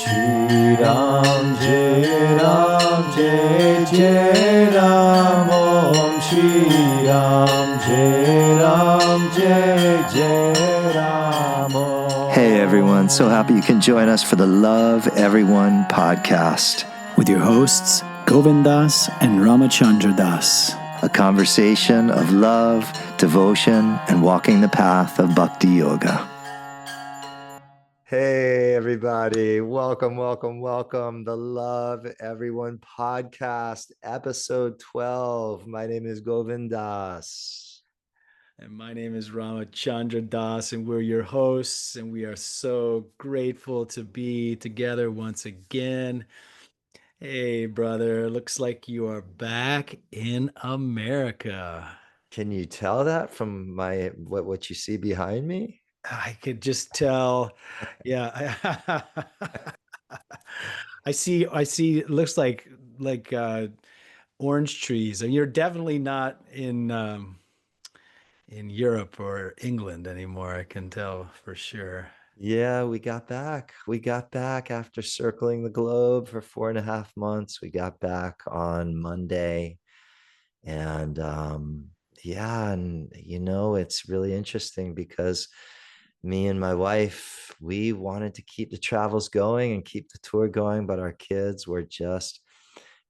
Shri Ram Jai Ram Jai Jai Ram Om Shri Ram Jai Ram Jai Jai Ram Om. Hey everyone, so happy you can join us for the Love Everyone podcast with your hosts Govind Das and Rama Chandra Das. A conversation of love, devotion, and walking the path of Bhakti Yoga. Hey everybody, welcome. The Love Everyone podcast, episode 12. My name is Govind Das. And my name is Rama Chandra Das, and we're your hosts, and we are so grateful to be together once again. Hey, brother, looks like you are back in America. Can you tell that from what you see behind me? I could just tell. Yeah. I see, it looks like orange trees. And you're definitely not in Europe or England anymore. I can tell for sure. Yeah, we got back. We got back after circling the globe for 4.5 months. We got back on Monday. And yeah, and it's really interesting because me and my wife, we wanted to keep the travels going and keep the tour going, but our kids were just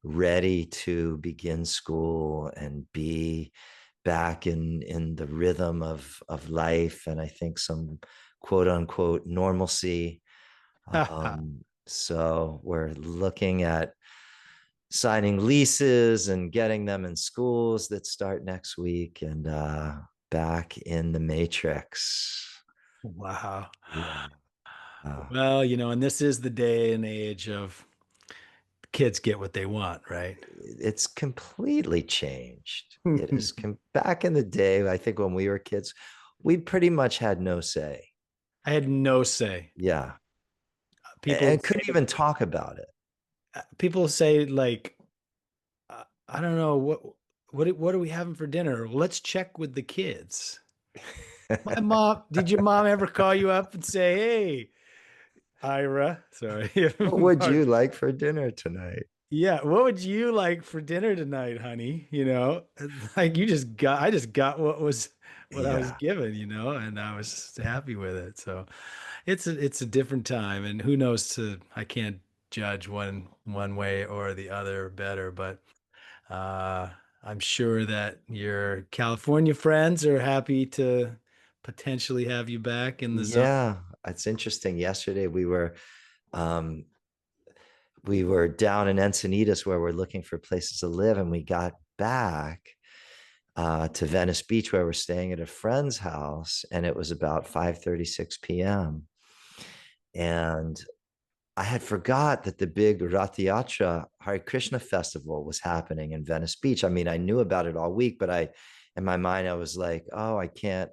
ready to begin school and be back in the rhythm of life, and I think some quote unquote normalcy. So we're looking at signing leases and getting them in schools that start next week, and back in the matrix. Wow. Yeah. Well, and this is the day and age of kids get what they want, right? It's completely changed. It is back in the day, I think when we were kids, we pretty much had no say. I had no say. Yeah. People And couldn't even talk about it. People say like, I don't know what are we having for dinner? Well, let's check with the kids. My mom, did your mom ever call you up and say, "Hey, Ira, sorry, What would you like for dinner tonight? Yeah, what would you like for dinner tonight, honey?" Like I just got what I was Yeah. given, and I was happy with it. So it's a different time, and who knows I can't judge one way or the other better, but uh I'm sure that your California friends are happy to potentially have you back in the zone. Yeah, it's interesting. Yesterday um we were down in Encinitas where we're looking for places to live, and we got back to Venice Beach where we're staying at a friend's house, and it was about 5:36 p.m. And I had forgot that the big Rath Yatra Hare Krishna festival was happening in Venice Beach. I mean, I knew about it all week, but in my mind, I was like, oh, I can't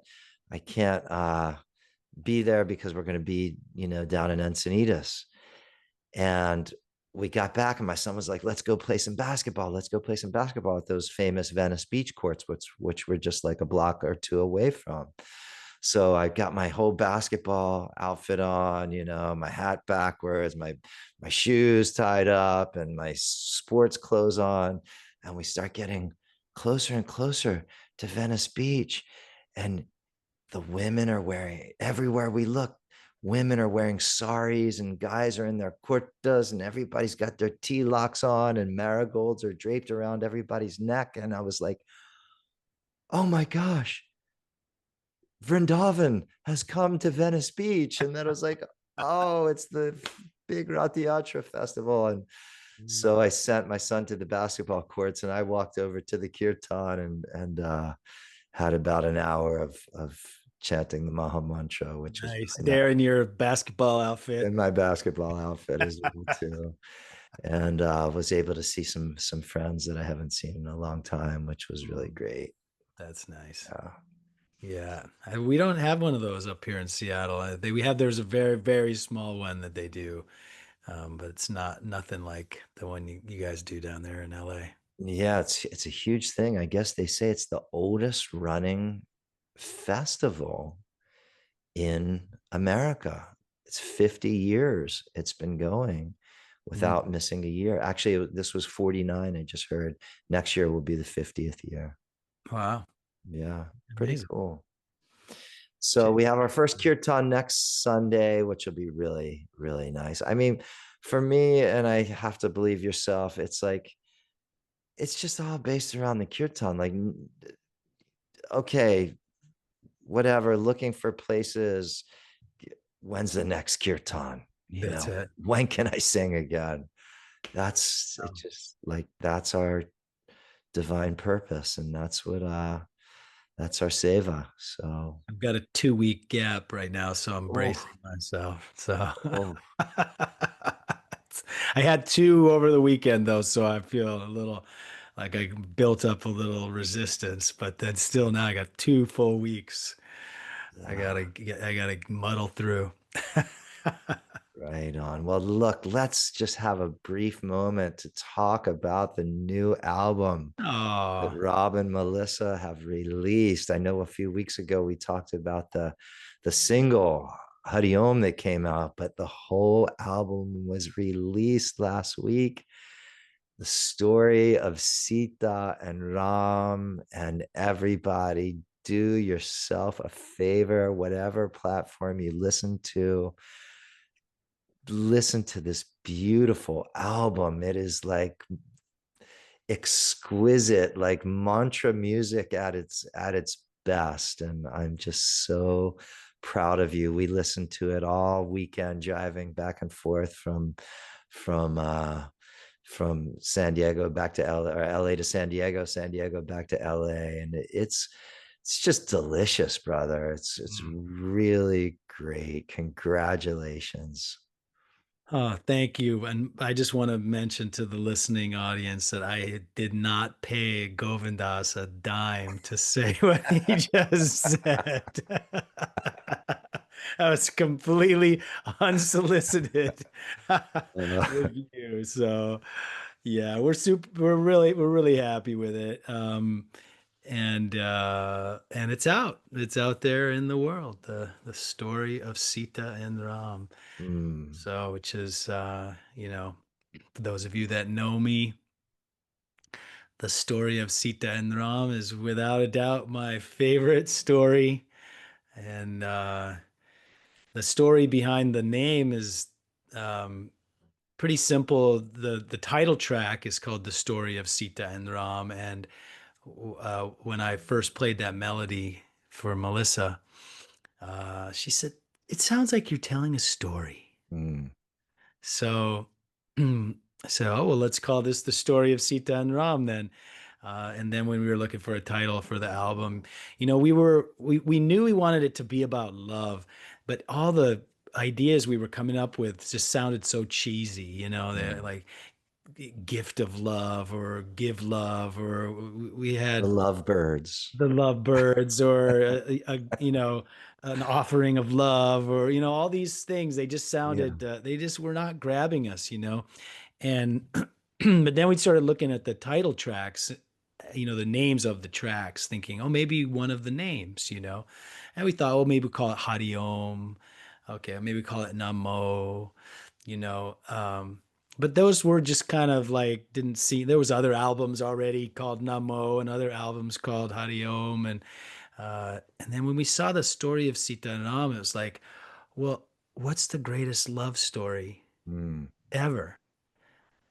be there because we're going to be, down in Encinitas. And we got back, and my son was like, let's go play some basketball. Let's go play some basketball at those famous Venice Beach courts, which were just like a block or two away from. So I got my whole basketball outfit on, my hat backwards, my shoes tied up, and my sports clothes on. And we start getting closer and closer to Venice Beach. And the women are wearing, everywhere we look, women are wearing saris, and guys are in their kurtas, and everybody's got their tea locks on, and marigolds are draped around everybody's neck. And I was like, oh my gosh, Vrindavan has come to Venice Beach. And then I was like, oh, it's the big Rath Yatra festival. And so I sent my son to the basketball courts, and I walked over to the kirtan and had about an hour of chanting the Maha Mantra, which was Nice. really There nice. in your basketball outfit. In my basketball outfit as well too. And was able to see some friends that I haven't seen in a long time, which was really great. That's nice. Yeah, we don't have one of those up here in Seattle. There's a very, very small one that they do, but it's nothing like the one you guys do down there in LA. Yeah, it's a huge thing. I guess they say it's the oldest running festival in America. it's 50 years it's been going Mm. without missing a year. Actually, this was 49. I just heard next year will be the 50th year. Wow. Yeah, pretty Amazing. cool. So we have our first kirtan next Sunday, which will be really, really nice. I mean, for me, and I have to believe yourself, it's like, it's just all based around the kirtan. Like, okay, whatever, looking for places. When's the next kirtan? You That's know, it. when can I sing again? That's it, Um, just like that's our divine purpose. And that's our seva. So I've got a 2-week gap right now, so I'm oh, bracing myself. So oh I had 2 over the weekend though, so I feel a little like I built up a little resistance, but then still now I got 2 full weeks. yeah. I gotta muddle through. Right on. Well, look, let's just have a brief moment to talk about the new album that Oh, Rob and Melissa have released. I know a few weeks ago we talked about the single Hari Om that came out, but the whole album was released last week. The story of Sita and Ram, and everybody, do yourself a favor, whatever platform you listen to this beautiful album. It is like exquisite, like mantra music at its best. And I'm just so proud of you. We listened to it all weekend driving back and forth from from San Diego back to LA, or LA to San Diego, San Diego back to LA. And it's just delicious, brother. It's mm. really great. Congratulations. Oh, thank you. And I just want to mention to the listening audience that I did not pay Govindas a dime to say what he just said. That was completely unsolicited review. So yeah, we're really happy with it. And it's out. It's out there in the world. The story of Sita and Ram. Mm, So, which is, for those of you that know me, the story of Sita and Ram is without a doubt my favorite story. And the story behind the name is um, pretty simple. The title track is called "The Story of Sita and Ram," and when I first played that melody for Melissa, she said, "It sounds like you're telling a story." mm, So I said, "Oh, well, let's call this the story of Sita and Ram then." And then when we were looking for a title for the album, we knew we wanted it to be about love, but all the ideas we were coming up with just sounded so cheesy, they're mm. like gift of love or give love, or we The had Lovebirds. the lovebirds, or an offering of love, or all these things. They just Yeah. sounded they just were not grabbing us, and but then we started looking at the title tracks, the names of the tracks, thinking, oh, maybe one of the names, and we thought, oh, maybe call it Hari Om. Okay, maybe call it Namo, you know but those were just kind of like, didn't see, there was other albums already called Namo and other albums called Hari Om, and then when we saw the story of Sita and Ram, it was like, well, what's the greatest love story Mm, ever?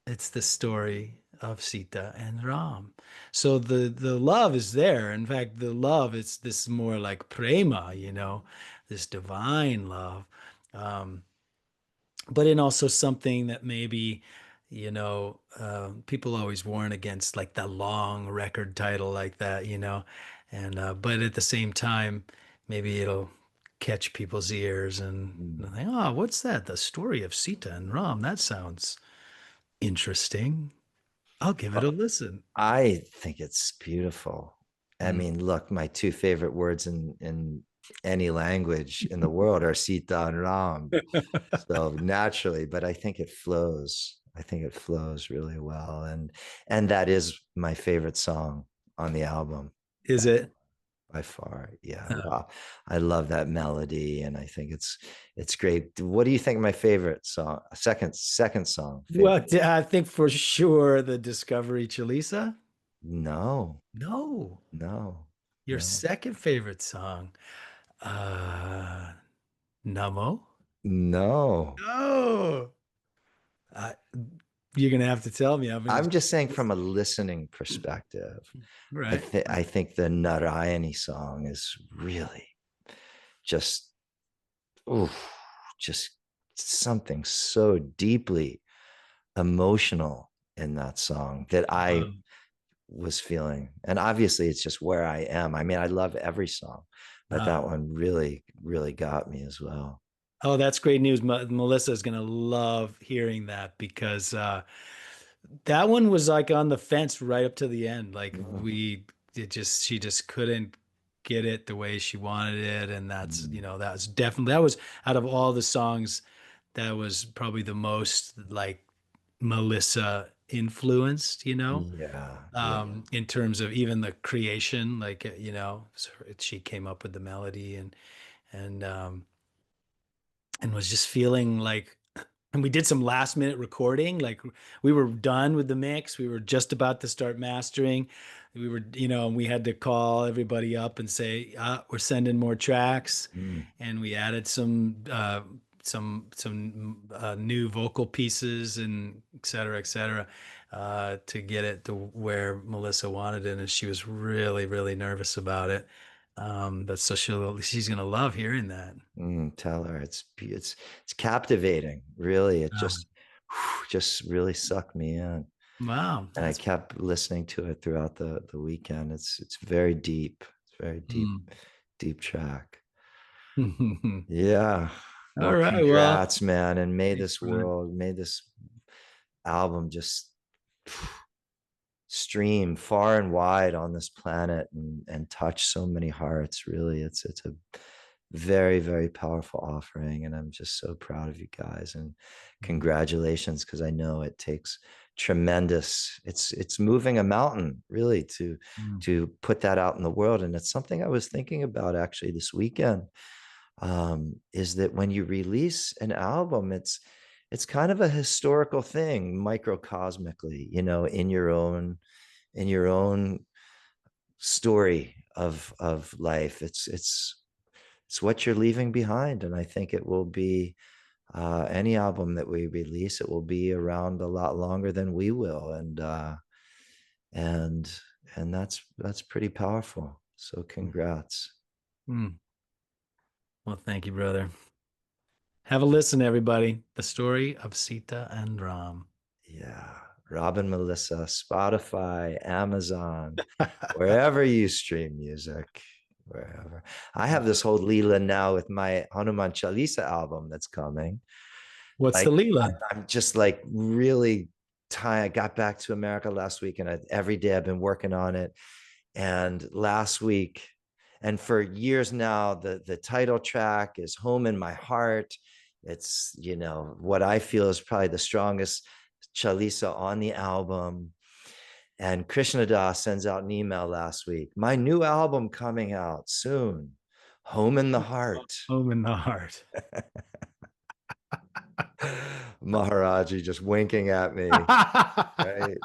It's the story of Sita and Ram. So the love is there. In fact, the love, it's this more like prema, this divine love. Um, but in also something that maybe, people always warn against, like the long record title like that, and but at the same time, maybe it'll catch people's ears, and mm. they'll think, oh, what's that? The story of Sita and Ram. That sounds interesting. I'll give it Uh, a listen. I think it's beautiful. I Mm. mean, look, my two favorite words in any language in the world are Sita and Ram. So naturally, but I think it flows. I think it flows really well. And that is my favorite song on the album. Is it? by far. Yeah. Uh, Wow. I love that melody, and I think it's great. What do you think my favorite song? Second song favorite? well, I think for sure the Discovery Chalisa. No, No, no, your no, second favorite song, uh, Namo. no. No, I, you're gonna have to tell me. I'm gonna I'm just saying from a listening perspective. right. I think the Narayani song is really just, oof, just something so deeply emotional in that song that I Um, was feeling. And obviously it's just where I am. I mean, I love every song, but uh, that one really, really got me as well. oh, that's great news. Melissa is gonna love hearing that because that one was like on the fence right up to the end. Like Mm, she just couldn't get it the way she wanted it, and that's mm, that was out of all the songs, that was probably the most like Melissa influenced, yeah, yeah. in terms of even the creation, like she came up with the melody and and was just feeling like, and we did some last minute recording. Like we were done with the mix. We were just about to start mastering. We were, and we had to call everybody up and say, we're sending more tracks. Mm, And we added some new vocal pieces and et cetera, to get it to where Melissa wanted it. And she was really, really nervous about it. But so she's gonna love hearing that. tell her it's captivating. Really, it Um, just really sucked me in. wow, And I that's kept listening to it throughout the weekend. It's very deep. It's very deep, mm. deep track. All Yeah. Well, right. Well, congrats, man. And thanks, brother. may this album just stream far and wide on this planet and touch so many hearts. Really, it's a very, very powerful offering. And I'm just so proud of you guys, and congratulations, because I know it takes tremendous, it's moving a mountain really Mm, to put that out in the world. And it's something I was thinking about actually this weekend, is that when you release an album, it's kind of a historical thing microcosmically, in your own story of life. It's what you're leaving behind. And I think it will be, any album that we release, it will be around a lot longer than we will. And and that's pretty powerful. So congrats. mm. Well, thank you, brother. Have a listen, everybody. The story of Sita and Ram. Yeah. Robin, Melissa, Spotify, Amazon, wherever you stream music, wherever. I have this whole Leela now with my Hanuman Chalisa album that's coming. What's the Like, Leela? I'm just like really tired. I got back to America last week, and every day I've been working on it. And last week, and for years now, the title track is Home in My Heart. It's, what I feel is probably the strongest Chalisa on the album. And Krishna Das sends out an email last week. My new album coming out soon. Home in the Heart. Home in the heart. Maharaji just winking at me. Right?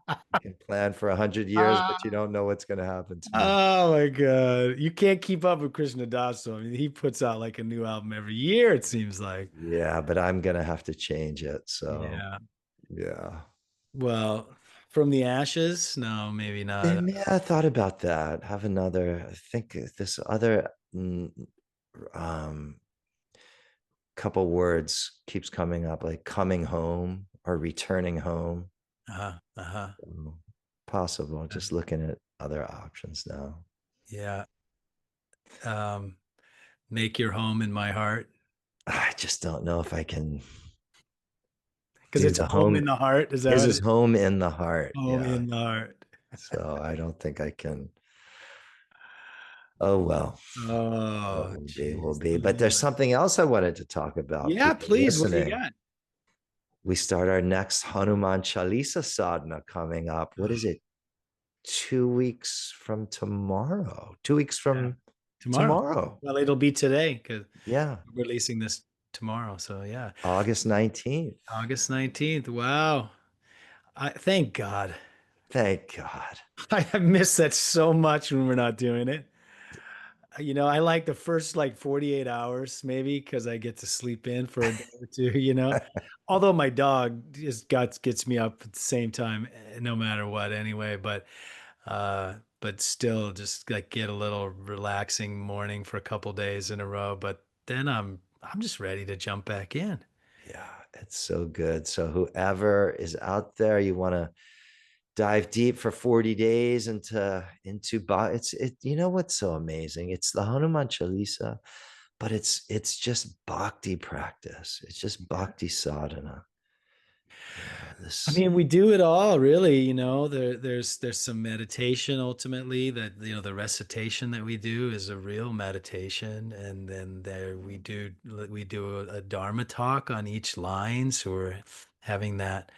You can plan for 100 years, but you don't know what's going to happen tomorrow. Oh my God. You can't keep up with Krishna Das. So, I mean, he puts out like a new album every year, it seems like. Yeah, but I'm going to have to change it. So, Yeah. yeah. Well, from the ashes? No, maybe not. And yeah, I thought about that. Have another, I think this other, um, couple words keeps coming up, like coming home or returning home. Uh-huh. Uh-huh. So, possible. Just looking at other options now. Yeah. Um, Make your home in my heart. I just don't know if I can Because do it's the home home. in the heart. Is that His what is it is? home in the heart. Home Yeah. in the heart. So I don't think I can. Oh, well, what Oh, will be, will jeez. be. But there's something else I wanted to talk about. Yeah, People please. What do you listening. got? We start our next Hanuman Chalisa sadhana coming up. What is it? 2 weeks from tomorrow. 2 weeks Yeah. from Tomorrow. tomorrow. Well, it'll be today because Yeah, we're releasing this tomorrow. So yeah, August 19th. August 19th. Wow. I thank God. Thank God. I miss that so much when we're not doing it. I like the first like 48 hours maybe because I get to sleep in for a day or two. Although my dog just gets me up at the same time, no matter what anyway, but still just like get a little relaxing morning for a couple days in a row. But then I'm just ready to jump back in. Yeah, it's so good. So whoever is out there, you want to dive deep for 40 days it's it. You know what's so amazing? It's the Hanuman Chalisa, but it's just bhakti practice. It's just bhakti sadhana. I This. mean, we do it all, really. There's some meditation ultimately that the recitation that we do is a real meditation, and then there we do a Dharma talk on each line, so we're having that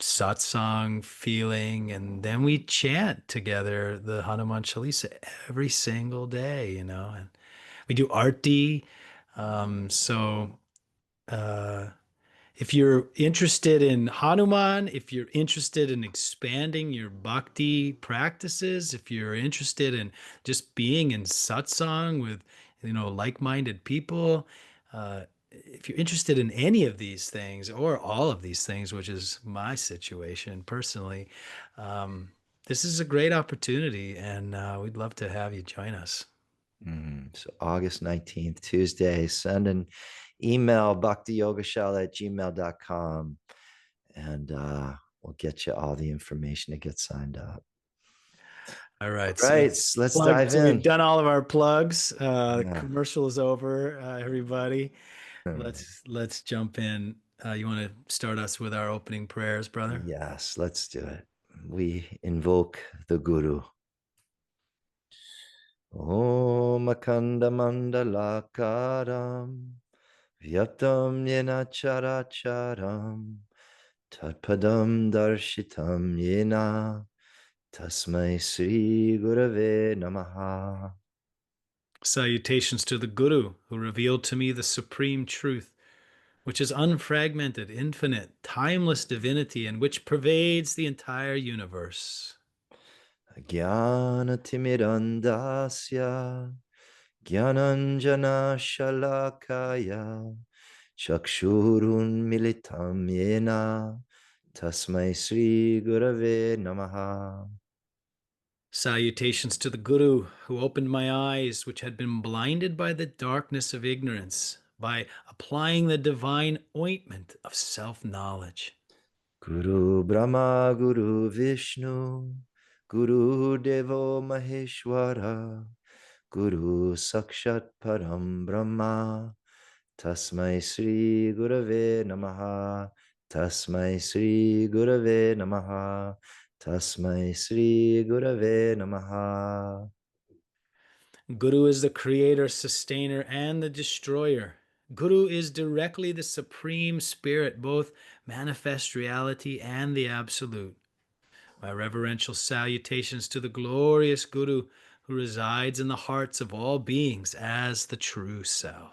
satsang feeling, and then we chant together the Hanuman Chalisa every single day, and we do arti. So. If you're interested in Hanuman, if you're interested in expanding your bhakti practices, if you're interested in just being in satsang with, like-minded people, if you're interested in any of these things or all of these things, which is my situation personally, this is a great opportunity, and we'd love to have you join us. So August 19th, Tuesday, send an email, bhaktiyogashal@gmail.com, and we'll get you all the information to get signed up. All right, All right, let's dive so we've in. done all of our plugs. The Yeah. commercial is over, everybody. Let's jump in. You want to start us with our opening prayers, brother? Yes, let's do it. We invoke the Guru. Om Akanda Mandalakaram Vyaptam Yena Characharam Tatpadam Darshitam Yena Tasmai Sri Gurave Namaha. Salutations to the Guru, who revealed to me the supreme truth, which is unfragmented, infinite, timeless divinity, and which pervades the entire universe. Jnana Timirandasya Jnananjana Shalakaya Chakshurun Militam Yena Tasmai Sri Gurave Namaha. Salutations to the Guru, who opened my eyes, which had been blinded by the darkness of ignorance, by applying the divine ointment of self-knowledge. Guru Brahma Guru Vishnu Guru Devo Maheshwara Guru Sakshat Param Brahma Tasmai Sri Gurave Namaha. Tasmai Sri Gurave Namaha. Tasmai Sri Gurave Namaha. Guru is the creator, sustainer, and the destroyer. Guru is directly the supreme spirit, both manifest reality and the absolute. My reverential salutations to the glorious Guru, who resides in the hearts of all beings as the true self.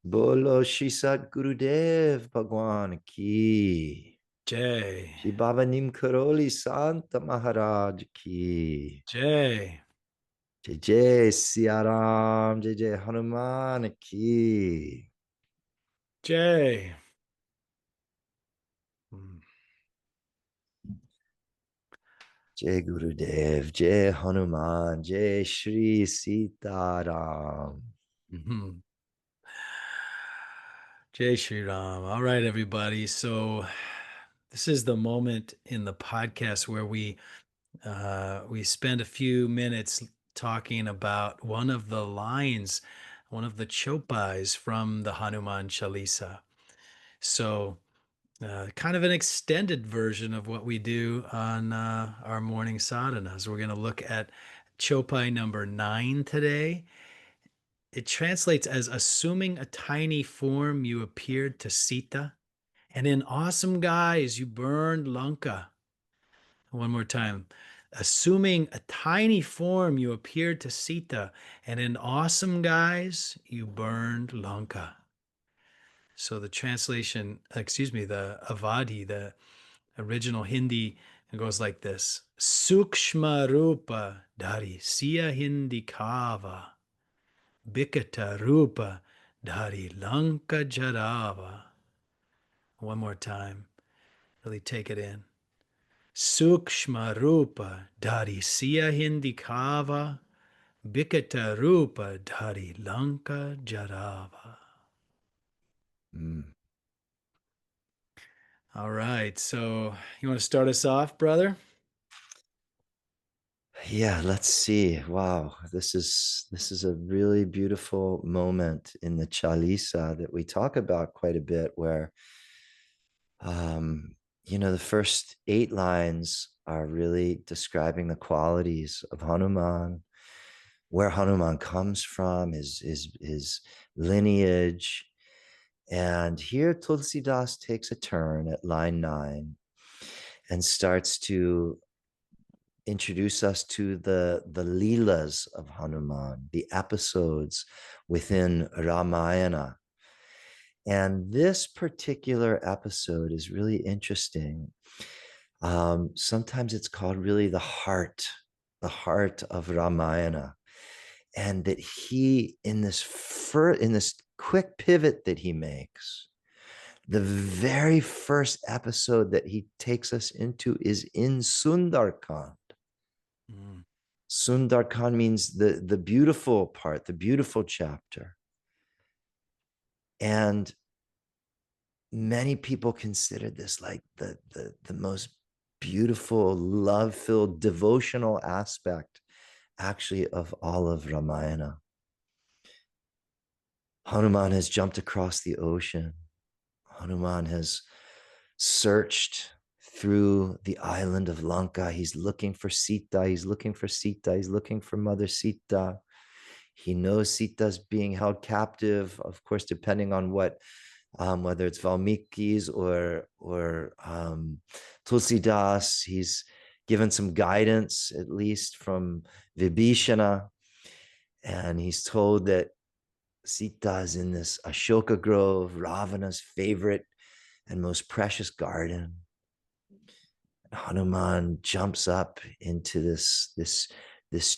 Bolo Shri Sat Gurudev Bhagwan Ki. Jai. Shri Baba Neem Karoli Santa Maharaj Ki. Jai. Jai Jai Siya Ram. Jai Jai Hanuman Ki. Jai. Mm. Jai Gurudev, Jai Hanuman, Jai Shri Sita Ram. Mhm. Jai Shri Ram. All right, everybody. So this is the moment in the podcast where we spend a few minutes talking about one of the lines, one of the chopas from the Hanuman Chalisa. So kind of an extended version of what we do on our morning sadhanas. We're going to look at chopai number 9 today. It translates as assuming a tiny form, you appeared to Sita, and in awesome guise, you burned Lanka. One more time. Assuming a tiny form, you appeared to Sita, and in awesome guise, you burned Lanka. So the translation, excuse me, the Avadi, the original Hindi, it goes like this: Sukshma Rupa Dhari Siya Hindi Kava Bikata Rupa Dhari Lanka Jarava. One more time. Really take it in. Sukshma Rupa Dhari Siya Hindi Kava Bikata Rupa Dhari Lanka Jarava. Mm. All right. So you want to start us off, brother? Yeah, let's see. Wow, this is a really beautiful moment in the Chalisa that we talk about quite a bit, where the first 8 lines are really describing the qualities of Hanuman, where Hanuman comes from, his lineage. And here Tulsidas takes a turn at line 9 and starts to introduce us to the leelas of Hanuman, the episodes within Ramayana. And this particular episode is really interesting. Sometimes it's called really the heart of Ramayana. And that he, in this quick pivot that he makes, the very first episode that he takes us into is in Sundarkand. Mm. Sundarkand means the beautiful part, the beautiful chapter. And many people consider this like the most beautiful, love-filled, devotional aspect, actually, of all of Ramayana. Hanuman has jumped across the ocean. Hanuman has searched through the island of Lanka. He's looking for Sita. He's looking for Sita. He's looking for Mother Sita. He knows Sita's being held captive, of course, depending on what, whether it's Valmiki's or Tulsidas. He's given some guidance, at least from Vibhishana, and he's told that Sita is in this Ashoka grove, Ravana's favorite and most precious garden. Hanuman jumps up into this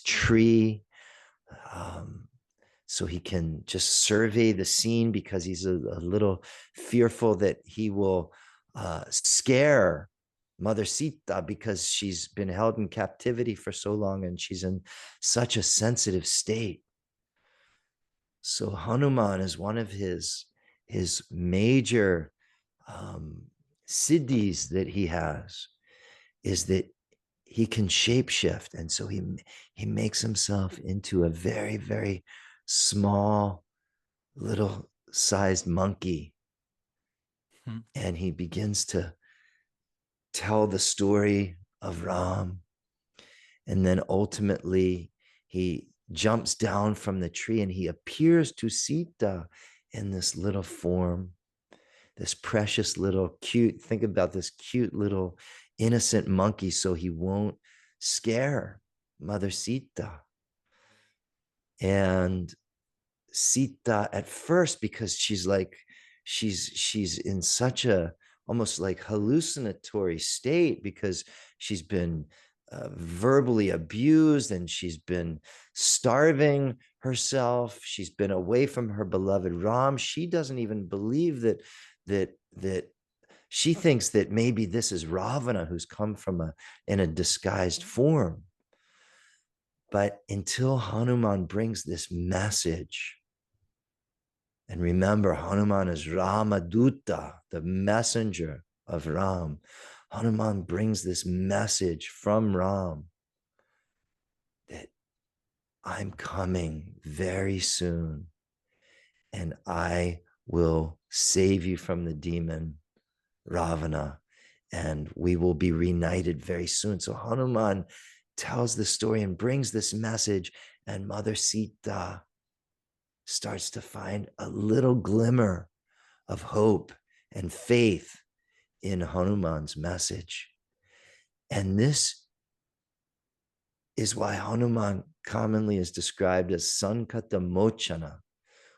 tree, so he can just survey the scene, because he's a little fearful that he will scare Mother Sita, because she's been held in captivity for so long and she's in such a sensitive state. So Hanuman is one of his major siddhis that he has, is that he can shapeshift. And so he makes himself into a very, very small, little sized monkey. Hmm. And he begins to tell the story of Ram. And then ultimately he jumps down from the tree and he appears to Sita in this little form, this precious little cute, think about this cute little innocent monkey, so he won't scare Mother Sita. And Sita at first, because she's in such a almost like hallucinatory state, because she's been verbally abused and she's been starving herself. She's been away from her beloved Ram. She doesn't even believe that she thinks that maybe this is Ravana who's come in a disguised form. But until Hanuman brings this message, and remember, Hanuman is Ramaduta, the messenger of Ram. Hanuman brings this message from Ram that I'm coming very soon and I will save you from the demon Ravana, and we will be reunited very soon. So Hanuman tells the story and brings this message, and Mother Sita starts to find a little glimmer of hope and faith in Hanuman's message. And this is why Hanuman commonly is described as Sankata Mochana,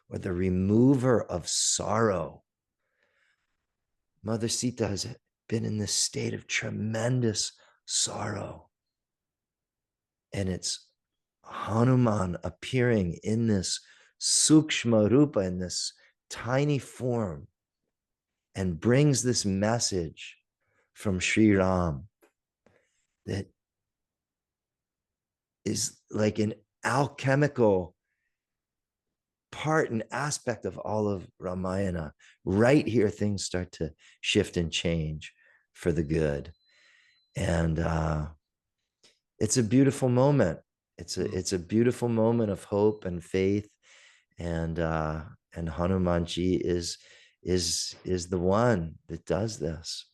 or the remover of sorrow. Mother Sita has been in this state of tremendous sorrow. And it's Hanuman appearing in this sukshma rupa, in this tiny form, and brings this message from Sri Ram that is like an alchemical part and aspect of all of Ramayana. Right here, things start to shift and change for the good. And it's a beautiful moment. It's a beautiful moment of hope and faith. And Hanumanji is the one that does this.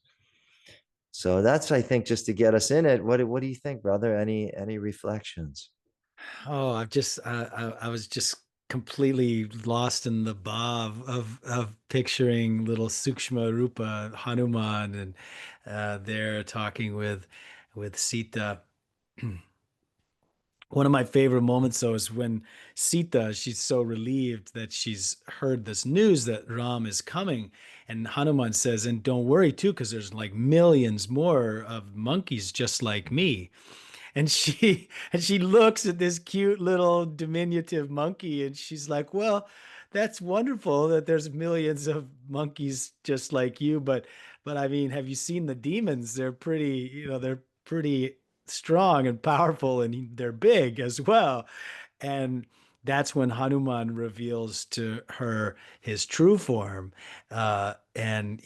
So that's, I think, just to get us in it. What do you think, brother? Any reflections? Oh, I was just completely lost in the bob of picturing little Sukshma Rupa Hanuman and there talking with Sita. One of my favorite moments, though, is when Sita, she's so relieved that she's heard this news that Ram is coming. And Hanuman says, and don't worry too, because there's like millions more of monkeys just like me. And she looks at this cute little diminutive monkey and she's like, well, that's wonderful that there's millions of monkeys just like you, but I mean, have you seen the demons? They're pretty, they're pretty strong and powerful and they're big as well. And that's when Hanuman reveals to her his true form. And,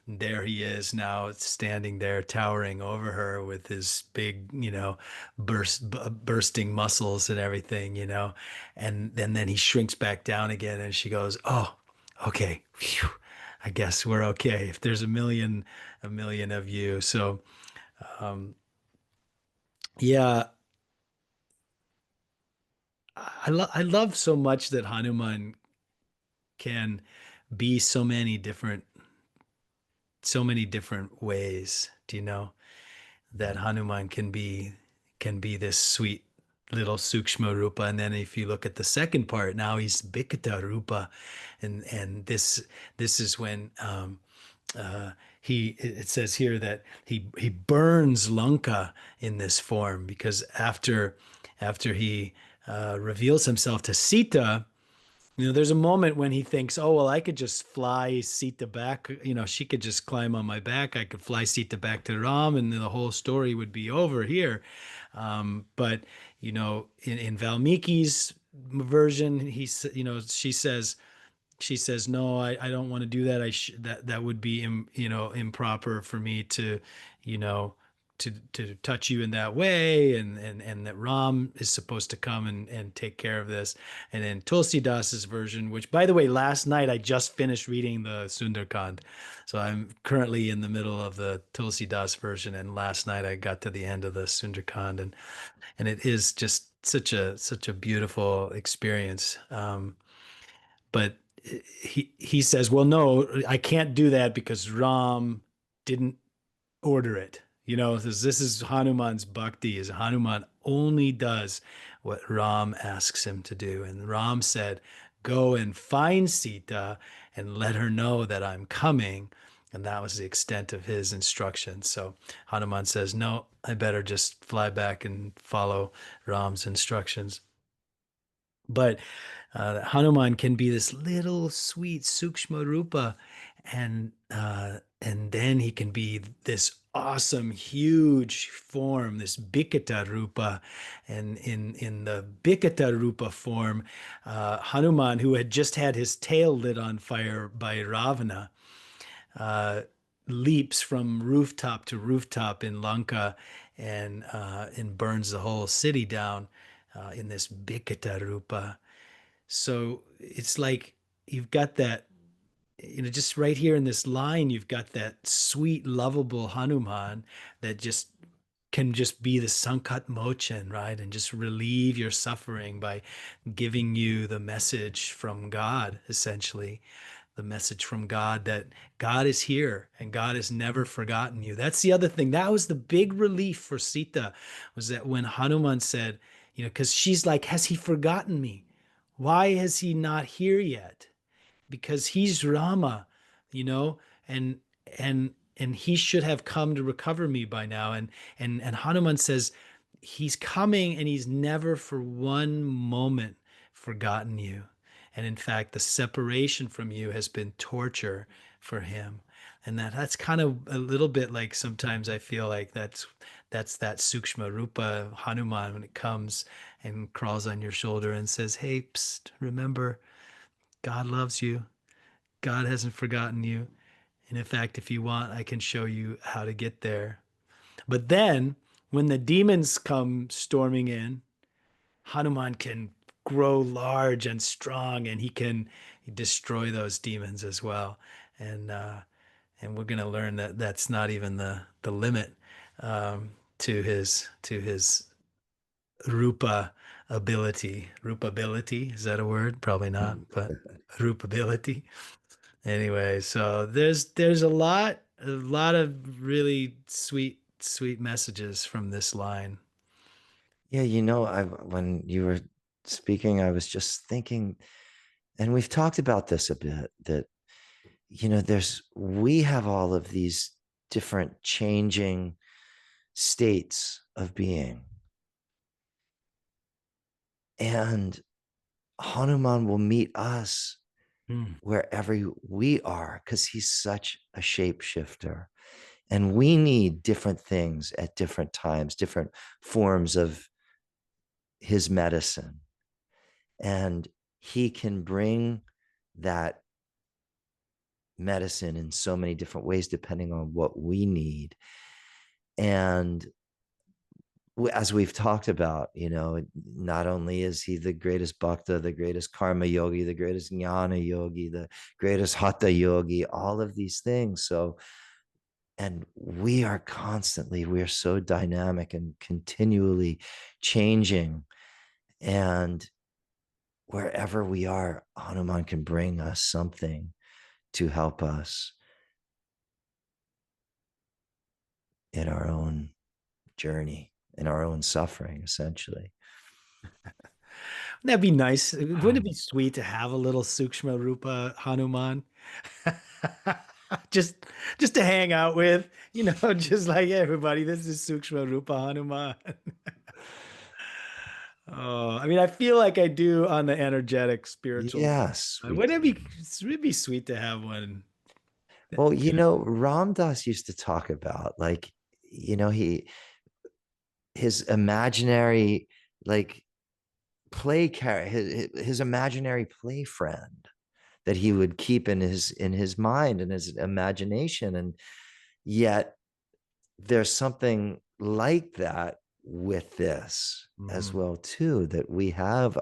there he is now standing there towering over her with his big, bursting muscles and everything, and then he shrinks back down again and she goes, oh, okay. Phew, I guess we're okay if there's a million of you. So, um, yeah, I love so much that Hanuman can be so many different ways. Do you know that Hanuman can be this sweet little Sukshma Rupa, and then if you look at the second part, now he's Bhikta Rupa, and this is when uh, it says here that he burns Lanka in this form because after he reveals himself to Sita, there's a moment when he thinks, oh, well, I could just fly Sita back. She could just climb on my back. I could fly Sita back to Ram and the whole story would be over here. But, in Valmiki's version, she says, no, I don't want to do that. That would be, improper for me to, you know, to touch you in that way. And that Ram is supposed to come and take care of this. And then Tulsi Das's version, which by the way, last night I just finished reading the Sundarkand. So I'm currently in the middle of the Tulsi Das version. And last night I got to the end of the Sundarkand and it is just such a beautiful experience. But he says, well, no, I can't do that because Ram didn't order it. This is Hanuman's bhakti, is Hanuman only does what Ram asks him to do. And Ram said, go and find Sita and let her know that I'm coming. And that was the extent of his instructions. So Hanuman says, no, I better just fly back and follow Ram's instructions. But Hanuman can be this little sweet Sukshma Rupa, and then he can be this awesome, huge form, this Bhikata Rupa. And in the Bhikata Rupa form, Hanuman, who had just had his tail lit on fire by Ravana, uh, leaps from rooftop to rooftop in Lanka and burns the whole city down in this Bhikata Rupa. So it's like you've got that, just right here in this line, you've got that sweet, lovable Hanuman that just can just be the Sankat Mochan, right? And just relieve your suffering by giving you the message from God, essentially. the message from God that God is here and God has never forgotten you. That's the other thing. That was the big relief for Sita, was that when Hanuman said, because she's like, has he forgotten me? Why is he not here yet? Because he's Rama, you know, and and he should have come to recover me by now. And Hanuman says he's coming and he's never for one moment forgotten you. And in fact, the separation from you has been torture for him. And that's kind of a little bit like, sometimes I feel like that's that Sukshma Rupa Hanuman when it comes and crawls on your shoulder and says, hey, psst, remember, God loves you. God hasn't forgotten you. And in fact, if you want, I can show you how to get there. But then when the demons come storming in, Hanuman can grow large and strong, and he can destroy those demons as well. And we're going to learn that that's not even the limit, to his rupa ability. Rupa ability, is that a word? Probably not, but rupa ability. Anyway, so there's a lot of really sweet messages from this line. Yeah, when you were speaking, I was just thinking, and we've talked about this a bit, that we have all of these different changing states of being. And Hanuman will meet us Mm, wherever we are because he's such a shapeshifter. And we need different things at different times, different forms of his medicine. And he can bring that medicine in so many different ways depending on what we need. And as we've talked about, not only is he the greatest bhakta, the greatest karma yogi, the greatest jnana yogi, the greatest hatha yogi, all of these things. So, and we're so dynamic and continually changing. And wherever we are, Hanuman can bring us something to help us in our own journey, in our own suffering, essentially. that'd be nice. Wouldn't it be sweet to have a little Sukshma Rupa Hanuman? just just to hang out with, just like, hey, everybody, this is Sukshma Rupa Hanuman. Oh, I mean, I feel like I do on the energetic spiritual. Yes, we Wouldn't do. it be sweet to have one? Well, Ram Dass used to talk about, like, his imaginary, like, play character, his imaginary play friend that he would keep in his mind and his imagination. And yet there's something like that with this as Mhm. well too, that we have,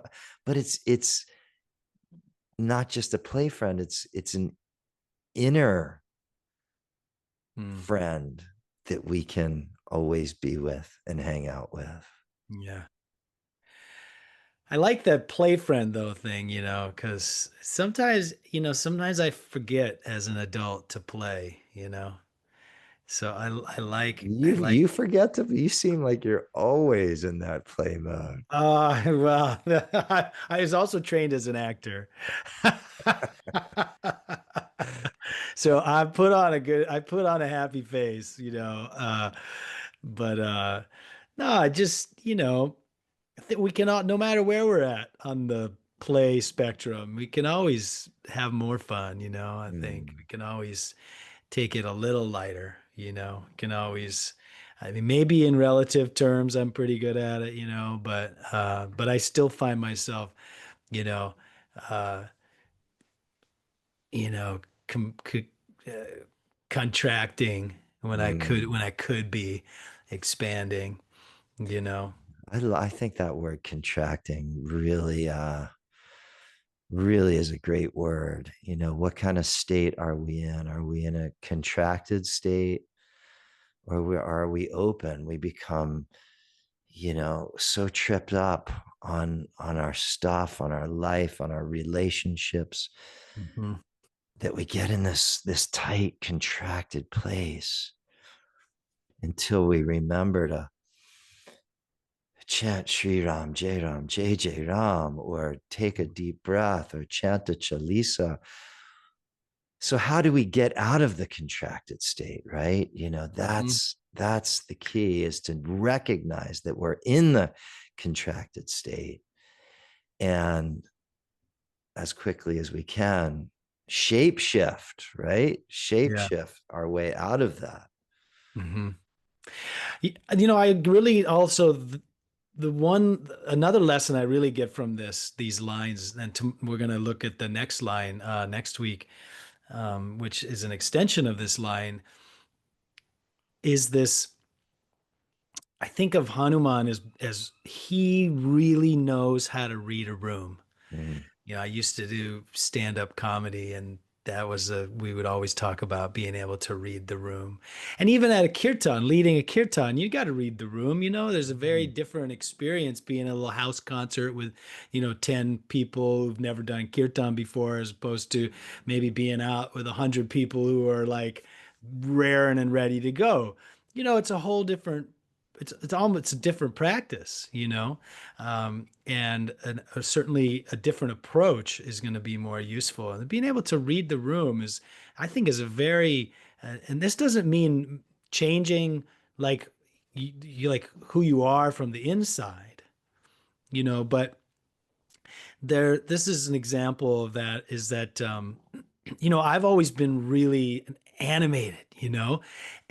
but it's not just a play friend, it's an inner Mm, friend that we can always be with and hang out with. yeah. I like that play friend though thing, because sometimes I forget as an adult to play. So I like. You forget to, you seem like you're always in that play mode. Well, I was also trained as an actor. So I put on a happy face. But no, I just, I think we cannot, no matter where we're at on the play spectrum, we can always have more fun. I think Mm, we can always take it a little lighter. We can always, I mean, maybe in relative terms, I'm pretty good at it. But I still find myself, you know, uh, you know, uh, contracting when mm. I could be expanding, you know. I think that word contracting really is a great word. What kind of state are we in? Are we in a contracted state, or are we open? We become, so tripped up on our stuff, on our life, on our relationships, Mhm. that we get in this tight, contracted place until we remember to chant Sri Ram, Jai Jai Ram, or take a deep breath, or chant the Chalisa. So how do we get out of the contracted state, right? Mhm. That's the key, is to recognize that we're in the contracted state, and as quickly as we can, shape shift, right? Shape Yeah. shift our way out of that. Hmm. I really also another lesson I really get from these lines, and we're going to look at the next line next week, which is an extension of this line, is this. I think of Hanuman as he really knows how to read a room. Mm. I used to do stand-up comedy, and we would always talk about being able to read the room. And even at a kirtan, leading a kirtan, you got to read the room. There's a very different experience being at a little house concert with, 10 people who've never done kirtan before, as opposed to maybe being out with 100 people who are like raring and ready to go. It's a whole different, it's a different practice, and certainly a different approach is going to be more useful. And being able to read the room I think, is a very, and this doesn't mean changing like you like who you are from the inside, but this is an example of that, is that I've always been really animated,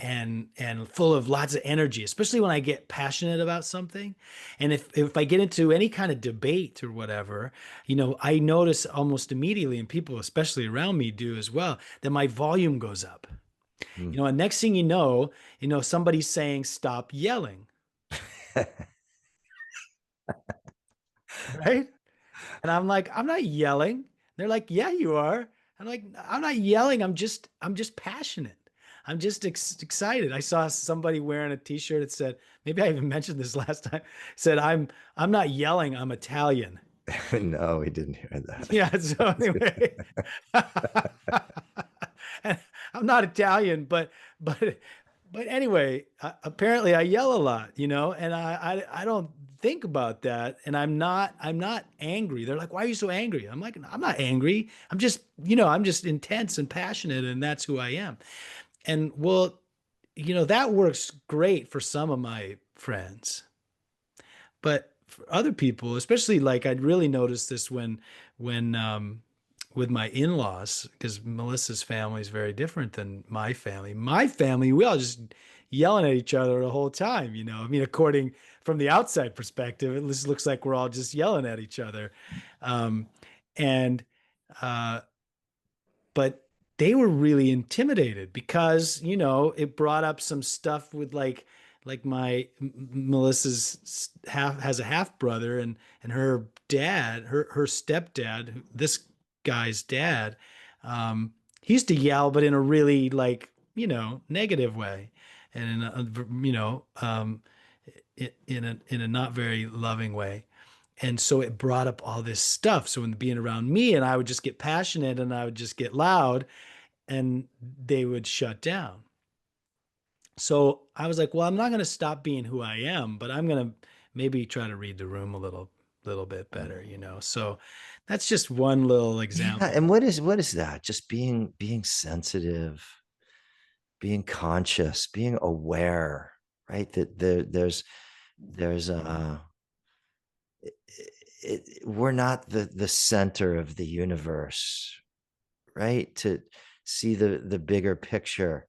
and full of lots of energy, especially when I get passionate about something. And if I get into any kind of debate or whatever, I notice almost immediately, and people especially around me do as well, that my volume goes up. Mm. And next thing somebody's saying stop yelling, right? And I'm like, I'm not yelling. They're like, yeah, you are. I'm like, I'm not yelling. I'm just passionate. I'm just excited. I saw somebody wearing a t-shirt that said, maybe I even mentioned this last time, said, I'm not yelling, I'm Italian. No, we didn't hear that. Yeah, so anyway. And I'm not Italian, but but anyway, apparently I yell a lot, and I don't think about that, and I'm not angry. They're like, "Why are you so angry?" I'm like, "I'm not angry. I'm just intense and passionate, and that's who I am." And well, that works great for some of my friends, but for other people, especially, like, I'd really noticed this when with my in-laws, because Melissa's family is very different than my family. My family, we all just yelling at each other the whole time. I mean, according from the outside perspective, it just looks like we're all just yelling at each other. Um, and uh, but they were really intimidated because it brought up some stuff with, like Melissa's half has a half brother, and her dad, her stepdad, this guy's dad, um he used to yell, but in a really, like, negative way, and in a not very loving way. And so it brought up all this stuff. So when being around me, and I would just get passionate, and I would just get loud, and they would shut down. So I was like, well, I'm not going to stop being who I am, but I'm going to maybe try to read the room a little bit better, So that's just one little Yeah, example. and what is that? Just being sensitive, being conscious, being aware, right? That there's we're not the center of the universe, right? To see the bigger picture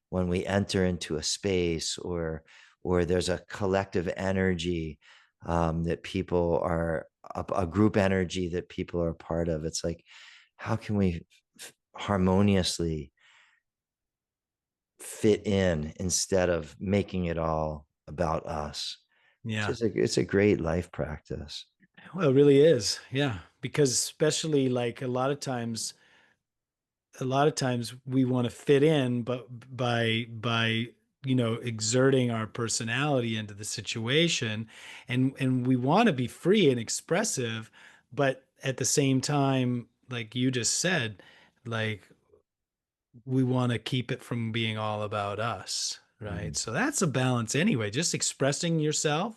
when we enter into a space, or there's a collective energy, that people are a group energy that people are part of. It's like, how can we harmoniously fit in instead of making it all about us? Yeah. It's a great life practice. Well, it really is. Yeah. Because especially, like, a lot of times we want to fit in, but by exerting our personality into the situation, and we want to be free and expressive, but at the same time, like you just said, like, we want to keep it from being all about us, right? Mhm. So that's a balance anyway, just expressing yourself,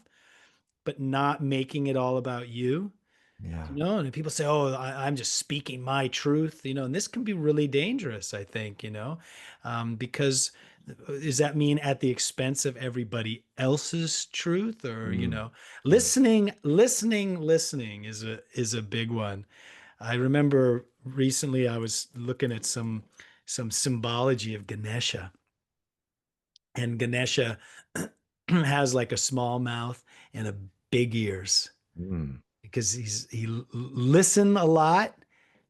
but not making it all about you. Yeah. And people say, "Oh, I'm just speaking my truth," and this can be really dangerous, I think, because does that mean at the expense of everybody else's truth, or Mm. Mm. listening is a big one. I remember recently I was looking at some symbology of Ganesha, and Ganesha has like a small mouth and a big ears Mm. because listen a lot,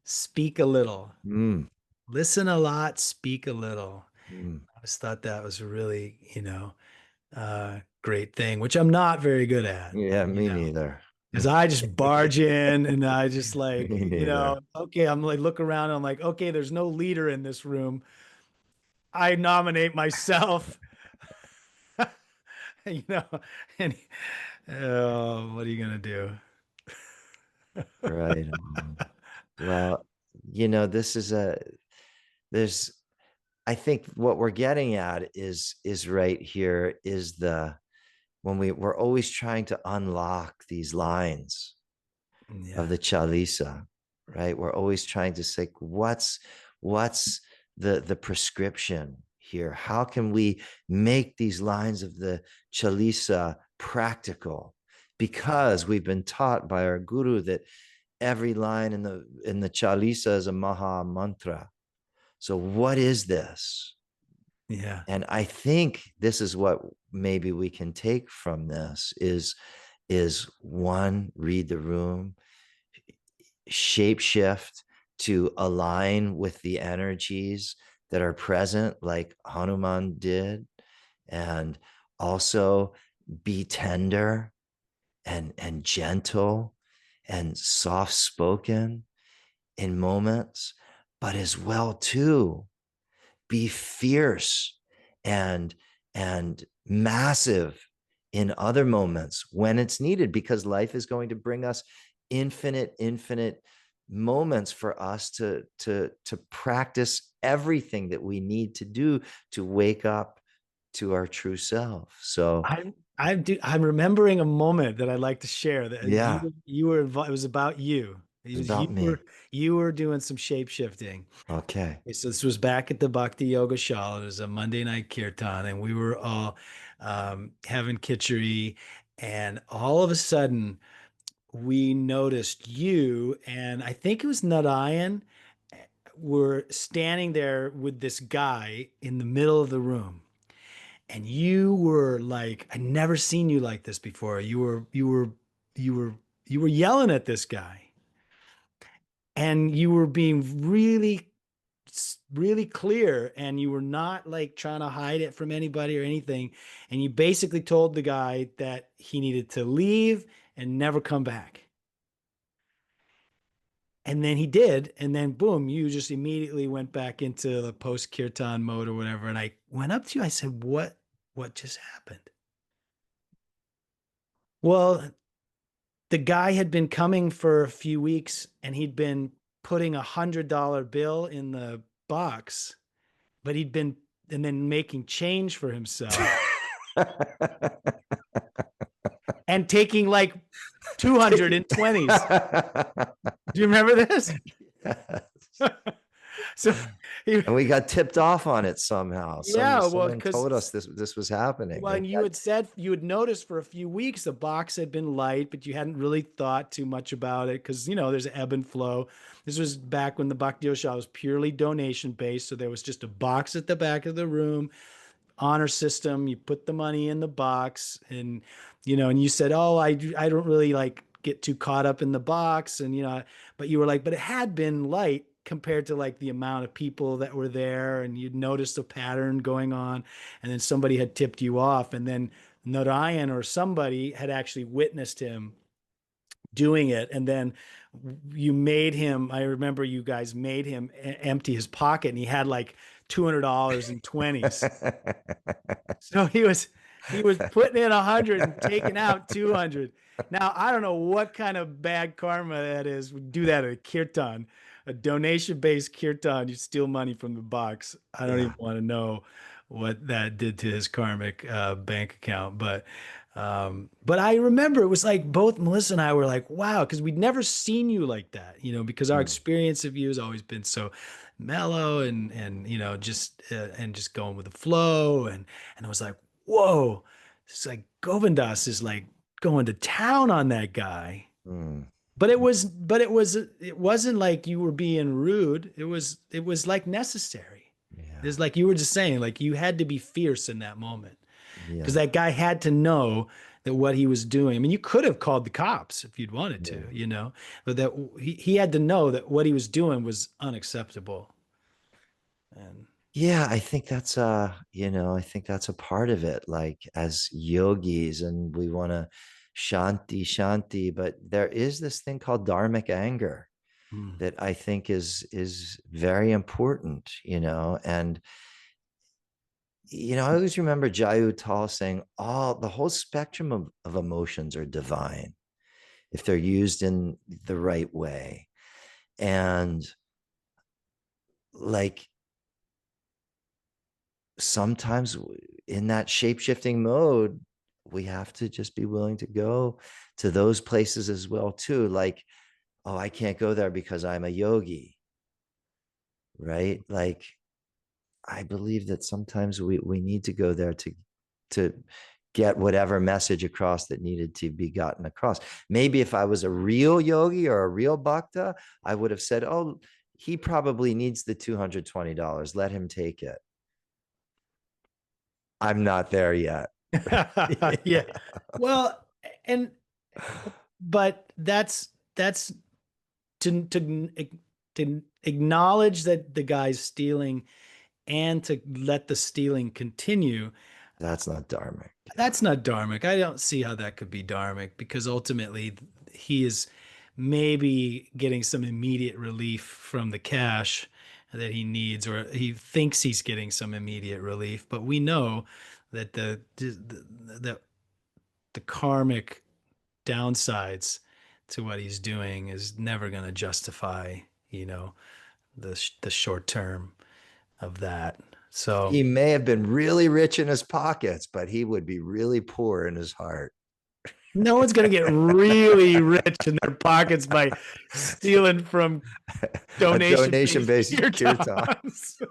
speak a little. Mm. Listen a lot, speak a little. Mm. I just thought that was a really, great thing, which I'm not very good at, Yeah, me neither. because I just barge in and I just like, Me neither. okay, I'm like, look around and I'm like, okay, there's no leader in this room. I nominate myself, you know, and what are you gonna do? Right. Well, this is there's I think what we're getting at is right here is when we're always trying to unlock these lines of Yeah. the Chalisa, right? We're always trying to say, what's the prescription here? How can we make these lines of the Chalisa practical? Because we've been taught by our guru that every line in the Chalisa is a Maha mantra. So what is this? Yeah. And I think this is what maybe we can take from this is one, read the room, shape shift to align with the energies that are present, like Hanuman did, and also be tender and gentle and soft spoken in moments, but as well too be fierce and massive in other moments when it's needed, because life is going to bring us infinite moments for us to practice everything that we need to do to wake up to our true self. So I'm remembering a moment that I'd like to share that yeah, you were involved. It was about you. it's about me. You were doing some shape shifting. Okay. Okay, so this was back at the Bhakti Yoga Shal. It was a Monday night kirtan, and we were all having khichdi, and all of a sudden we noticed you, and I think it was Narayan, were standing there with this guy in the middle of the room, and you were like, I'd never seen you like this before. You were yelling at this guy, and you were being really clear, and you were not like trying to hide it from anybody or anything, and you basically told the guy that he needed to leave and never come back. And then he did, and then boom, you just immediately went back into the post kirtan mode or whatever. And I went up to you, I said, what just happened? Well, the guy had been coming for a few weeks, and he'd been putting $100 bill in the box, but he'd been and then making change for himself and taking like 220s. Do you remember this? So he, And we got tipped off on it somehow. yeah, well, Someone told us because this was happening. well, and you had said you had noticed for a few weeks the box had been light, but you hadn't really thought too much about it because there's ebb and flow. This was back when the Bhakti Yoga was purely donation based, so there was just a box at the back of the room, honor system. You put the money in the box, and and you said, "Oh, I don't really like get too caught up in the box," and but you were like, "But it had been light." Compared to like the amount of people that were there, and you'd noticed a pattern going on, and then somebody had tipped you off, and then Narayan or somebody had actually witnessed him doing it, and then you made him. I remember you guys made him empty his pocket, and he had like $200 in 20s. So he was putting in 100 and taking out 200. Now I don't know what kind of bad karma that is. We do that at a kirtan, a donation-based kirtan, you steal money from the box. I don't Yeah. even want to know what that did to his karmic bank account. But I remember it was like both Melissa and I were like, wow, because we'd never seen you like that, because our Mm. experience of you has always been so mellow and just going with the flow. And it was like, whoa, it's like Govindas is like going to town on that guy. Mm. But it wasn't like you were being rude. It was like necessary. Yeah. It's like you were just saying, like you had to be fierce in that moment Yeah. because that guy had to know that what he was doing. I mean, you could have called the cops if you'd wanted to, but that he had to know that what he was doing was unacceptable. And Yeah, I think that's I think that's a part of it. Like as yogis, and we want to shanti, but there is this thing called dharmic anger mm, that I think is very important, and I always remember Jayu Tal saying the whole spectrum of emotions are divine if they're used in the right way. And like sometimes in that shape-shifting mode, we have to just be willing to go to those places as well too. Like, oh, I can't go there because I'm a yogi, right? Like, I believe that sometimes we need to go there to get whatever message across that needed to be gotten across. Maybe if I was a real yogi or a real bhakta, I would have said, oh, he probably needs the $220. Let him take it. I'm not there yet. yeah. Well, and but that's to acknowledge that the guy's stealing and to let the stealing continue. That's not dharmic. That's not dharmic. I don't see how that could be dharmic because ultimately he is maybe getting some immediate relief from the cash that he needs, or he thinks he's getting some immediate relief. But we know that the karmic downsides to what he's doing is never going to justify, the short term of that. So He may have been really rich in his pockets, but he would be really poor in his heart. no one's going to get really rich in their pockets by stealing from A donation-based donation-based kirtan. kirtans.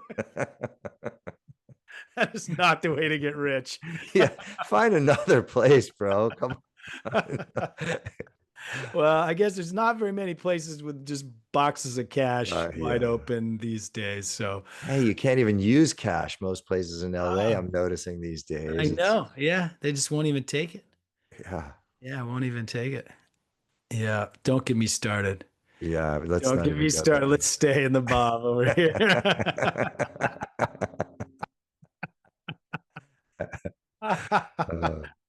That is not the way to get rich. Yeah, find another place, bro. Come on. Well, I guess there's not very many places with just boxes of cash wide Yeah. open these days. So, Hey, you can't even use cash most places in LA. uh, I'm noticing these I days. know. Yeah. They just won't even take it. Yeah. Yeah. Won't even take it. Yeah. Don't get me started. Yeah. Let's Don't not get even me go started. Let's stay in the bob over here. there.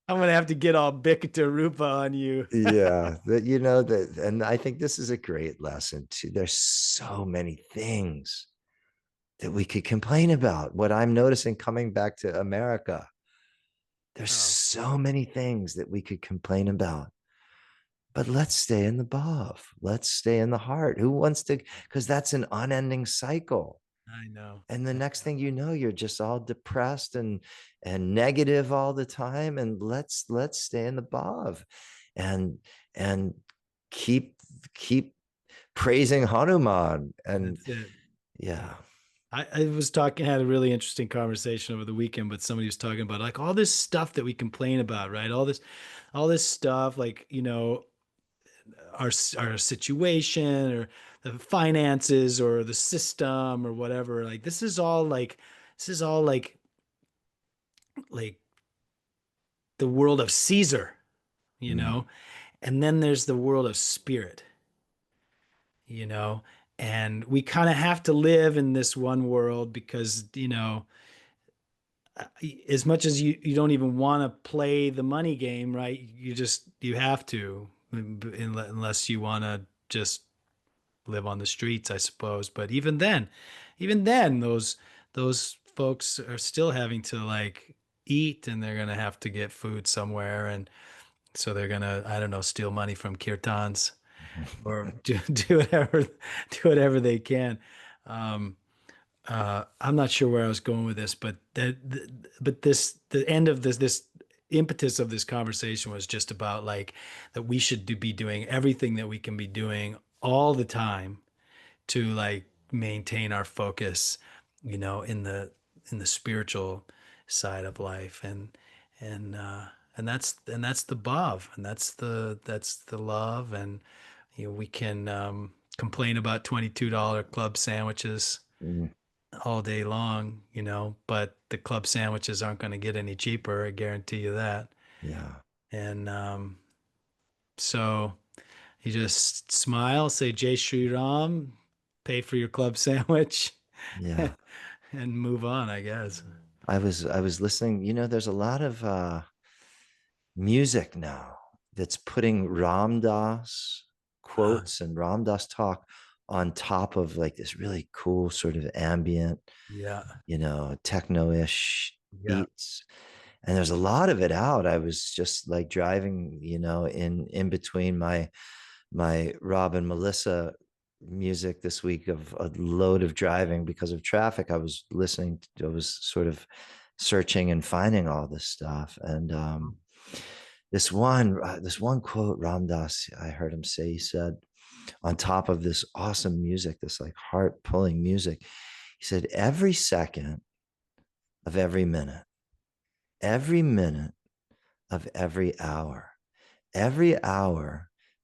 I'm gonna have to get all Bikita Rupa on you. Yeah, that and I think this is a great lesson too. There's so many things that we could complain about. What I'm noticing coming back to America, there's Oh, so many things that we could complain about. But let's stay in the above. Let's stay in the heart. Who wants to? Because that's an unending cycle. I know. And the I next know. thing you know, you're just all depressed and negative all the time. And let's stay in the above, and and keep praising Hanuman. And That's it. yeah, I was talking, had a really interesting conversation over the weekend, but somebody was talking about like all this stuff that we complain about, right? All this stuff, like, our situation or the finances or the system or whatever. Like this is all like the world of Caesar, you mm, know? And then there's the world of spirit, you know? And we kind of have to live in this one world because, as much as you don't even want to play the money game, right? You have to, unless you want to just live on the streets, I suppose. But even then, those folks are still having to like eat, and they're gonna have to get food somewhere, and so they're gonna, I don't know, steal money from kirtans. or do whatever they can. Um, I'm not sure where I was going with this, but the end of this impetus of this conversation was just about like that we should be doing everything that we can be doing all the time to like maintain our focus, in the spiritual side of life, and that's the bhav, and that's the love, and we can complain about $22 club sandwiches Mm, all day long, but the club sandwiches aren't going to get any cheaper. I guarantee you that. yeah. And so you just smile, say Jai Shri Ram, pay for your club sandwich, Yeah. and move on, I guess. I was listening, there's a lot of music now that's putting Ram Dass quotes and Ram Dass talk on top of like this really cool sort of ambient, Yeah. techno-ish Yeah. beats. And there's a lot of it out. I was just like driving, in between my Rob and Melissa music this week of a load of driving because of traffic. I was sort of searching and finding all this stuff. And this one quote, Ram Dass, I heard him say, he said, on top of this awesome music, this like heart pulling music, he said, every second of every minute of every hour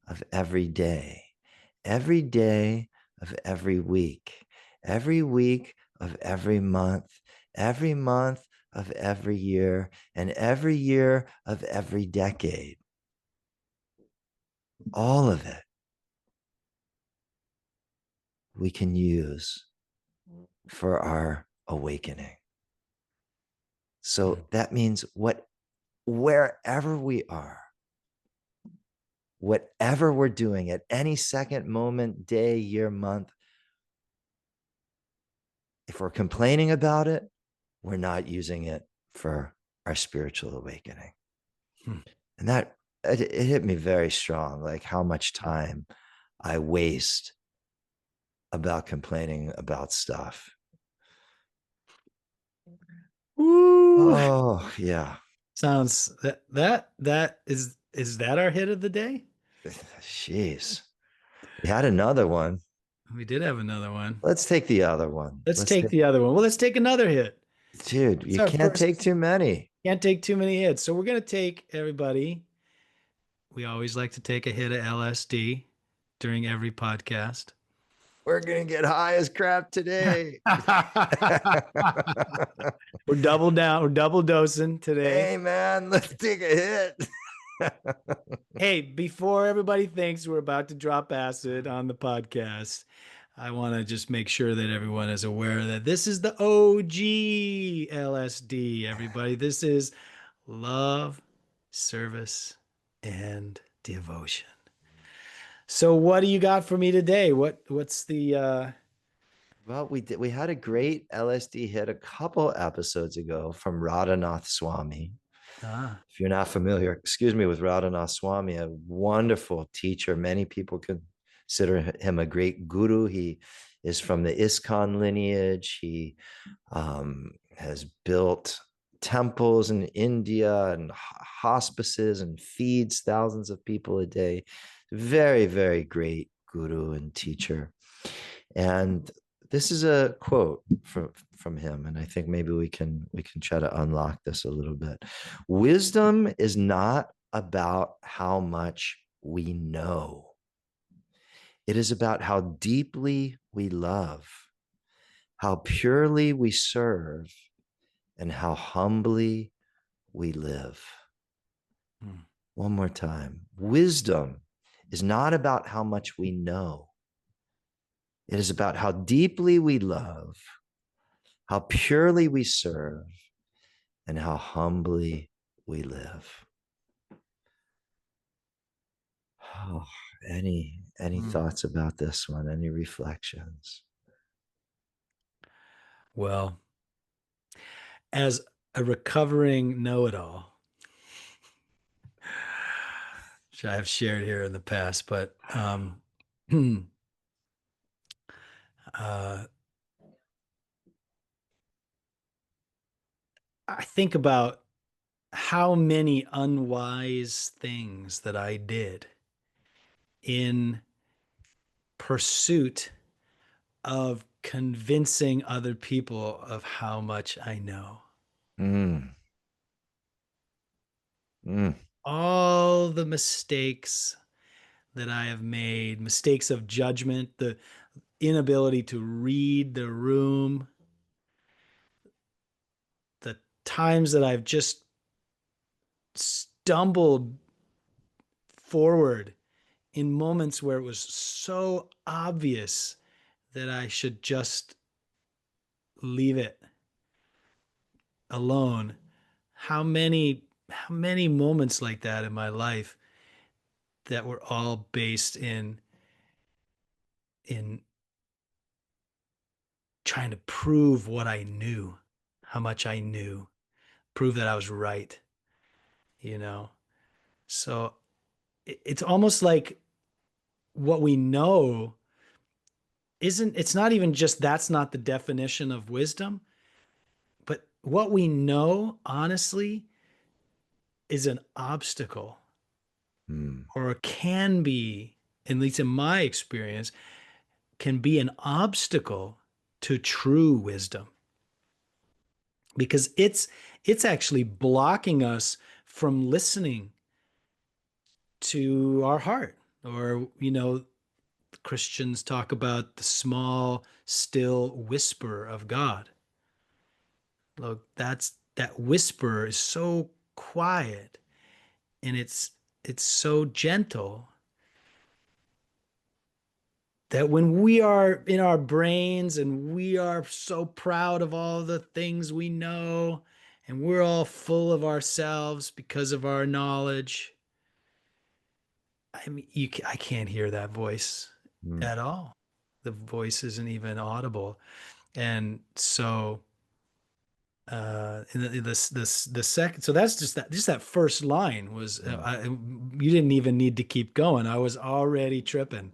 of every day of every week of every month of every year, and every year of every decade. All of it we can use for our awakening. So that means wherever we are, whatever we're doing at any second, moment, day, year, month, if we're complaining about it, we're not using it for our spiritual awakening. Hmm. And that it hit me very strong, like how much time I waste about complaining about stuff. Woo! Oh, yeah. Sounds that is that our hit of the day? Jeez. We had another one. We did have another one. Let's take the other one. Let's take the other one. Well, let's take another hit. Dude, It's you our can't first. take too many. Can't take too many hits. So we're gonna take everybody. We always like to take a hit of LSD during every podcast. We're going to get high as crap today. We're double down. We're double dosing today. Hey, man, let's take a hit. Hey, before everybody thinks we're about to drop acid on the podcast, I want to just make sure that everyone is aware that this is the OG LSD, everybody. This is love, service, and devotion. So what do you got for me today? What's the Well, we had a great LSD hit a couple episodes ago from Radhanath Swami. If you're not familiar, excuse me, with Radhanath Swami, a wonderful teacher. Many people consider him a great guru. He is from the ISKCON lineage. He has built temples in India and hospices and feeds thousands of people a day. Very, very great guru and teacher. And this is a quote from him, and I think maybe we can try to unlock this a little bit. Wisdom is not about how much we know. It is about how deeply we love, how purely we serve, and how humbly we live. One more time. Wisdom is not about how much we know. It is about how deeply we love, how purely we serve, and how humbly we live. Oh, any thoughts about this one? Any reflections? well, as a recovering know-it-all, which I have shared here in the past, but uh, I think about how many unwise things that I did in pursuit of convincing other people of how much I know. Mm. Mm. All the mistakes that I have made, mistakes of judgment, the inability to read the room, the times that I've just stumbled forward in moments where it was so obvious that I should just leave it alone. How many moments like that in my life that were all based in trying to prove what I knew, how much I knew, prove that I was right, you know? So it's almost like what we know it's not even just that's not the definition of wisdom, but what we know, honestly, is an obstacle Mm. or can be, at least in my experience, can be an obstacle to true wisdom because it's actually blocking us from listening to our heart. Or Christians talk about the small still whisper of God. Look, that whisper is so quiet and it's so gentle that when we are in our brains and we are so proud of all the things we know and we're all full of ourselves because of our knowledge, I mean, I can't hear that voice Mm. at all. The voice isn't even audible. And so, in the second, so that's just that first line was, Mm. you didn't even need to keep going. I was already tripping.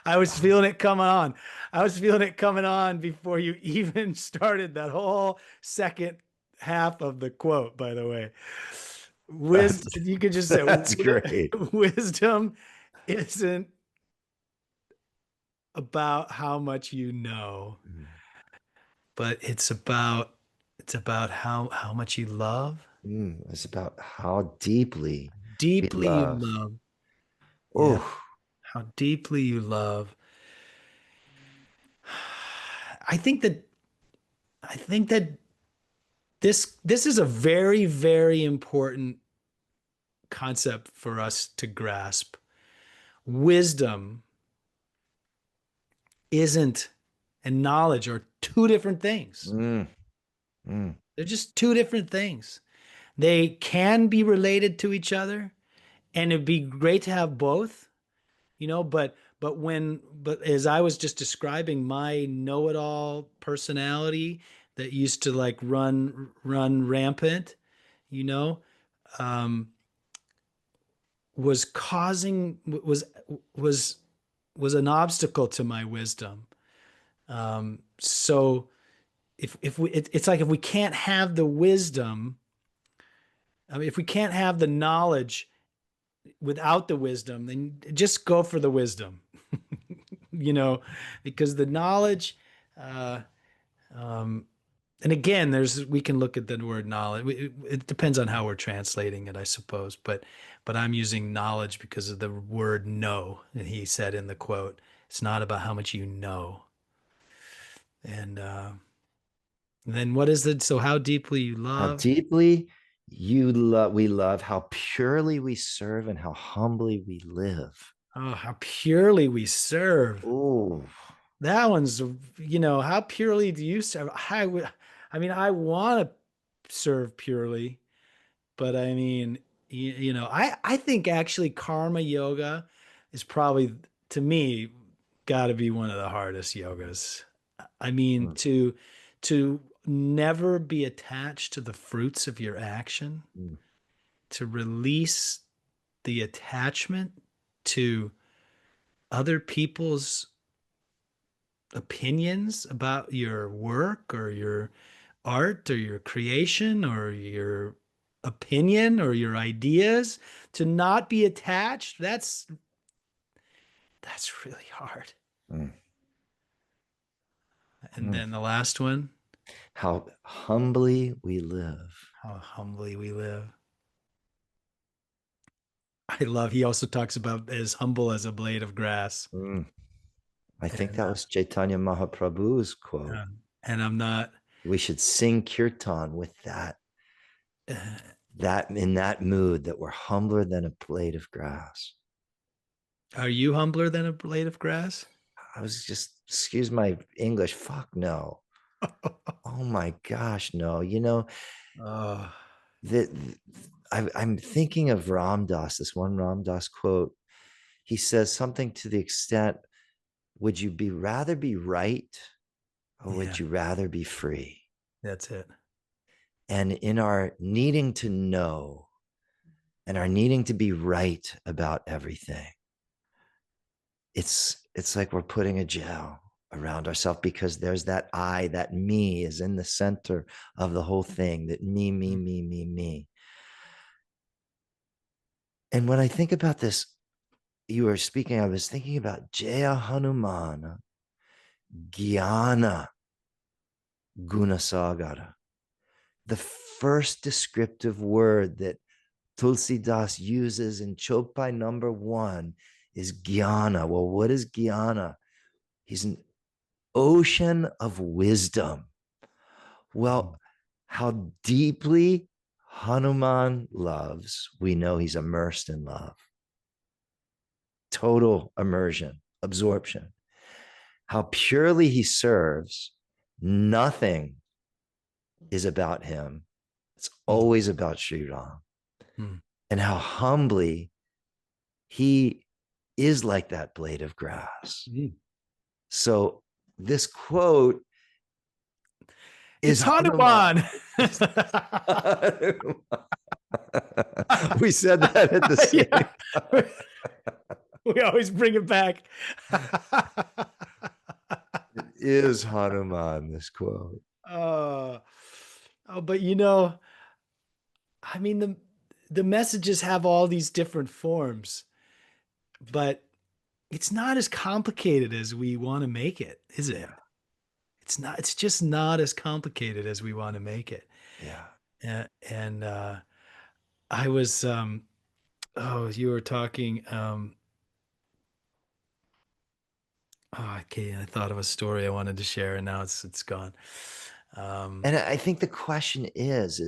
I was feeling it coming on. I was feeling it coming on before you even started that whole second half of the quote, by the way. That's Wisdom, you could just say that's great. wisdom isn't about how much you know, Mm. but it's about how much you love, It's about how deeply we deeply you love. love. Yeah, Oh, how deeply you love. I think that I think that this is a very, very important concept for us to grasp. Wisdom isn't and knowledge are two different things. mm, mm, They're just two different things. They can be related to each other, and it'd be great to have both, but as I was just describing my know-it-all personality that used to like run rampant, you know, um, was causing was was an obstacle to my wisdom. So it's like if we can't have the wisdom, I mean, if we can't have the knowledge without the wisdom, then just go for the wisdom, you know, because the knowledge, uh, um, and again, we can look at the word knowledge. It depends on how we're translating it, I suppose. But I'm using knowledge because of the word know. And he said in the quote, "It's not about how much you know." And then what is it? So how deeply you how love? deeply we love, how purely we serve, and how humbly we live. Oh, how purely we serve. Oh, That one's, how purely do you serve? I want to serve purely, but I mean, I think actually karma yoga is probably, to me, got to be one of the hardest yogas. I mean, mm, to never be attached to the fruits of your action, mm, to release the attachment to other people's opinions about your work or your art or your creation or your opinion or your ideas, to not be attached, that's really hard. Mm. And then the last one, How humbly we live. how humbly we live. He also talks about as humble as a blade of grass. Mm. I think And that was Chaitanya Mahaprabhu's quote. and I'm not, We should sing kirtan with that uh, in that mood, that we're humbler than a blade of grass. are you humbler than a blade of grass? I was just, excuse my English, fuck no. Oh my gosh, no. You know, Oh, that I'm thinking of Ram Dass, this one Ram Dass quote. He says something to the extent, would you rather be right, or yeah, would you rather be free? that's it. And in our needing to know and our needing to be right about everything, it's like we're putting a gel around ourselves, because there's that I, that me is in the center of the whole thing, that me. And when I think about this, you were speaking, I was thinking about Jaya Hanuman Gyana Gunasagara. The first descriptive word that Tulsidas uses in Chopai number 1 is Gyana. Well, what is Gyana? He's an ocean of wisdom. Well, how deeply Hanuman loves, we know he's immersed in love. Total immersion, absorption. How purely he serves, nothing is about him. It's always about Sri Ram. And how humbly he is like that blade of grass. So this quote is Hanuman. We said that at the same time. We always bring it back. It is Hanuman, this quote. Oh, but you know, I mean, the messages have all these different forms, but it's not as complicated as we want to make it, is it? Yeah. It's just not as complicated as we want to make it. Yeah. And I was, you were talking, okay, I thought of a story I wanted to share, and now it's gone. And I think the question is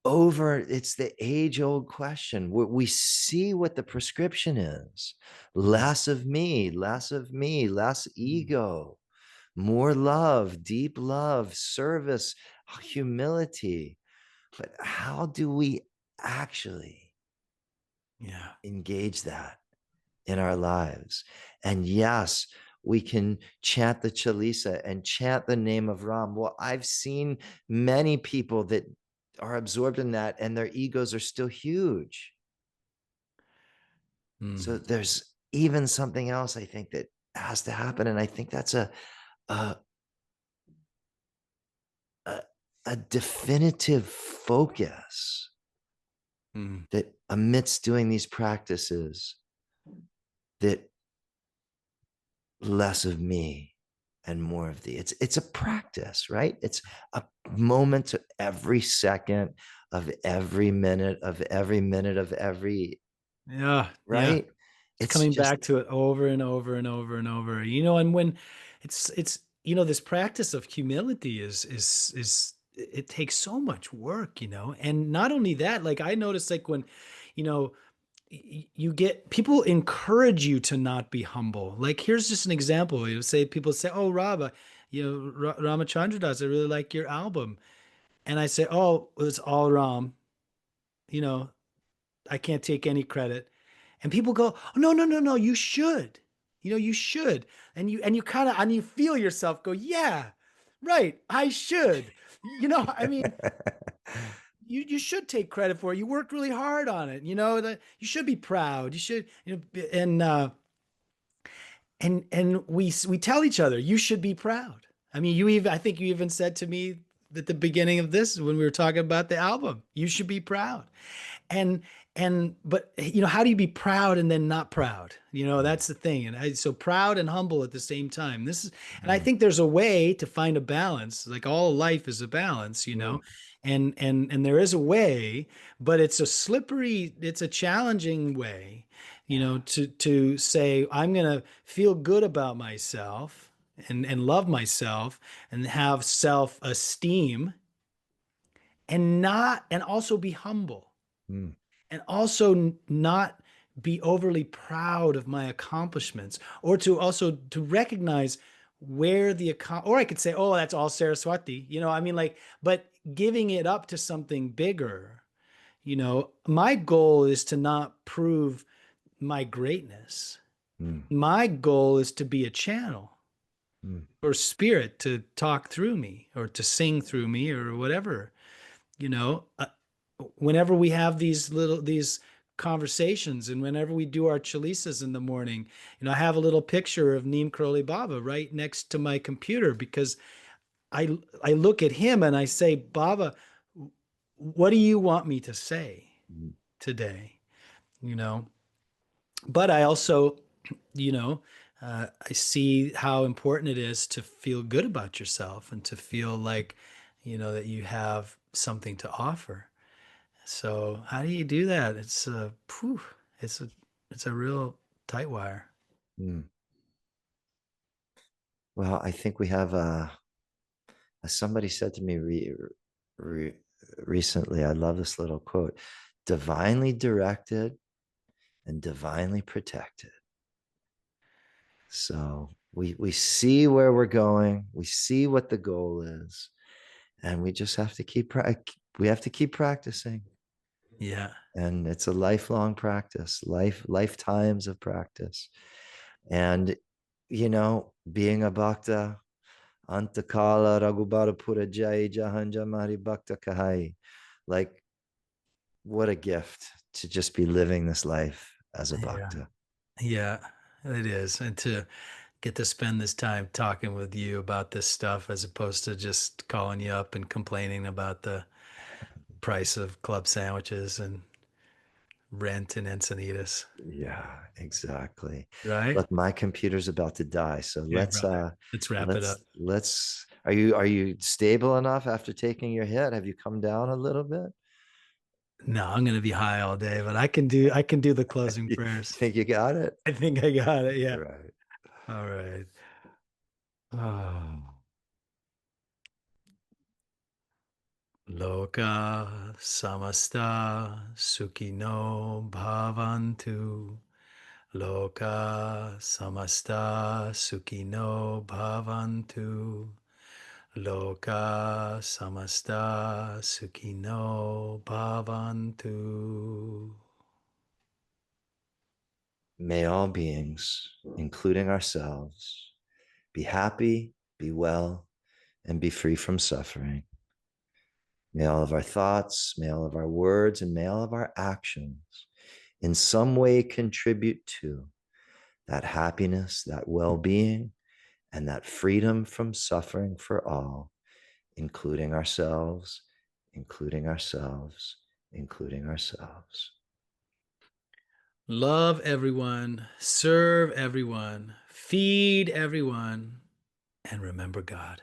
it's the age-old question. We see what the prescription is: less of me, less ego, more love, deep love, service, humility. But how do we actually engage that in our lives? And yes, we can chant the Chalisa and chant the name of Ram. Well, I've seen many people that are absorbed in that, and their egos are still huge. So there's even something else I think that has to happen. And I think that's a definitive focus that amidst doing these practices, that less of me and more of thee. It's a practice, right? It's a moment of every second of every minute of every right. It's coming back to it over and over and over and over, you know. And when it's you know, this practice of humility is it takes so much work, you know. And not only that, like I noticed, like when, you know, you get people encourage you to not be humble. Like here's just an example. You say, people say, "Oh, Rama, you know, Rama Chandra does. I really like your album," and I say, "Oh, it's all Ram. You know, I can't take any credit." And people go, "Oh, no, no, no, no, you should. You know, you should." And you kind of, and you feel yourself go, "Yeah, right, I should." You know, I mean, you should take credit for it. You worked really hard on it. You know that you should be proud. You should, and we tell each other you should be proud. I mean, I think you even said to me at the beginning of this when we were talking about the album, you should be proud. And but how do you be proud and then not proud? That's the thing. And so proud and humble at the same time. And I think there's a way to find a balance. Like all life is a balance, and there is a way, but it's a challenging way, to say, I'm going to feel good about myself and love myself and have self-esteem and also be humble Mm. and also not be overly proud of my accomplishments, or to recognize where or I could say, oh, that's all Saraswati, I mean, like, but giving it up to something bigger. My goal is to not prove my greatness. Mm. My goal is to be a channel Mm. for spirit to talk through me or to sing through me or whatever. Whenever we have these conversations and whenever we do our chalisas in the morning, I have a little picture of Neem Karoli Baba right next to my computer, because I look at him and I say, Baba, what do you want me to say today? But I also, I see how important it is to feel good about yourself and to feel like, that you have something to offer. So how do you do that? It's a real tight wire. Mm. Well, I think we have somebody said to me recently, I love this little quote: divinely directed and divinely protected. So we see where we're going, we see what the goal is, and we just have to keep practicing. Yeah. And it's a lifelong practice, lifetimes of practice. And being a bhakta, Antakala Raghubara Pura Jai Jahanja Mari Bhakta Kahai. Like, what a gift to just be living this life as a bhakta. Yeah, it is. And to get to spend this time talking with you about this stuff as opposed to just calling you up and complaining about the price of club sandwiches and rent in Encinitas. Yeah, exactly. Right? Look, my computer's about to die, so Yeah, brother. Let's wrap it up. let's are you stable enough after taking your hit? Have you come down a little bit? No, I'm gonna be high all day, but I can do the closing You prayers. think you got it? I think I got it. Yeah. Right. All right. Oh. Loka samasta sukhino bhavantu. Loka samasta sukhino bhavantu. Loka samasta sukhino bhavantu. May all beings, including ourselves, be happy, be well, and be free from suffering. May all of our thoughts, may all of our words, and may all of our actions in some way contribute to that happiness, that well-being, and that freedom from suffering for all, including ourselves, including ourselves, including ourselves. Love everyone, serve everyone, feed everyone, and remember God.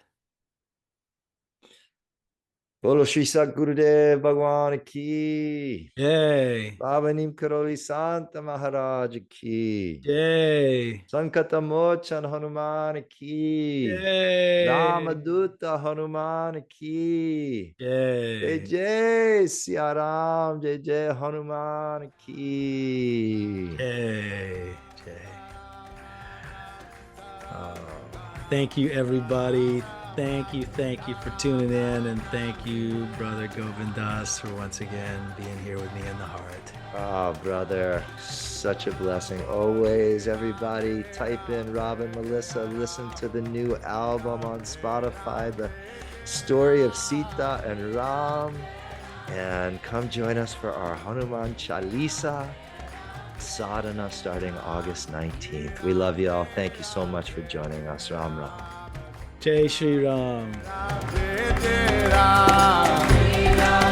Bolo Shri Satgurudev Bhagwan ki. Yay. Baba Neem Karoli Santa Maharaj ki. Yay. Sankatamochan Hanuman ki. Yay. Ramaduta Hanuman ki. Jai Yay. Jai Siya Ram, Jai Jai Hanuman ki. Yay. Jay. Thank you, everybody. Thank you for tuning in, and thank you, Brother Govindas, for once again being here with me in the heart. Oh, brother, such a blessing. Always, everybody, type in Robin Melissa, listen to the new album on Spotify, The Story of Sita and Ram. And come join us for our Hanuman Chalisa sadhana starting August 19th. We love you all. Thank you so much for joining us. Ram Ram. Jai Shri Ram. Jai Jai Ram.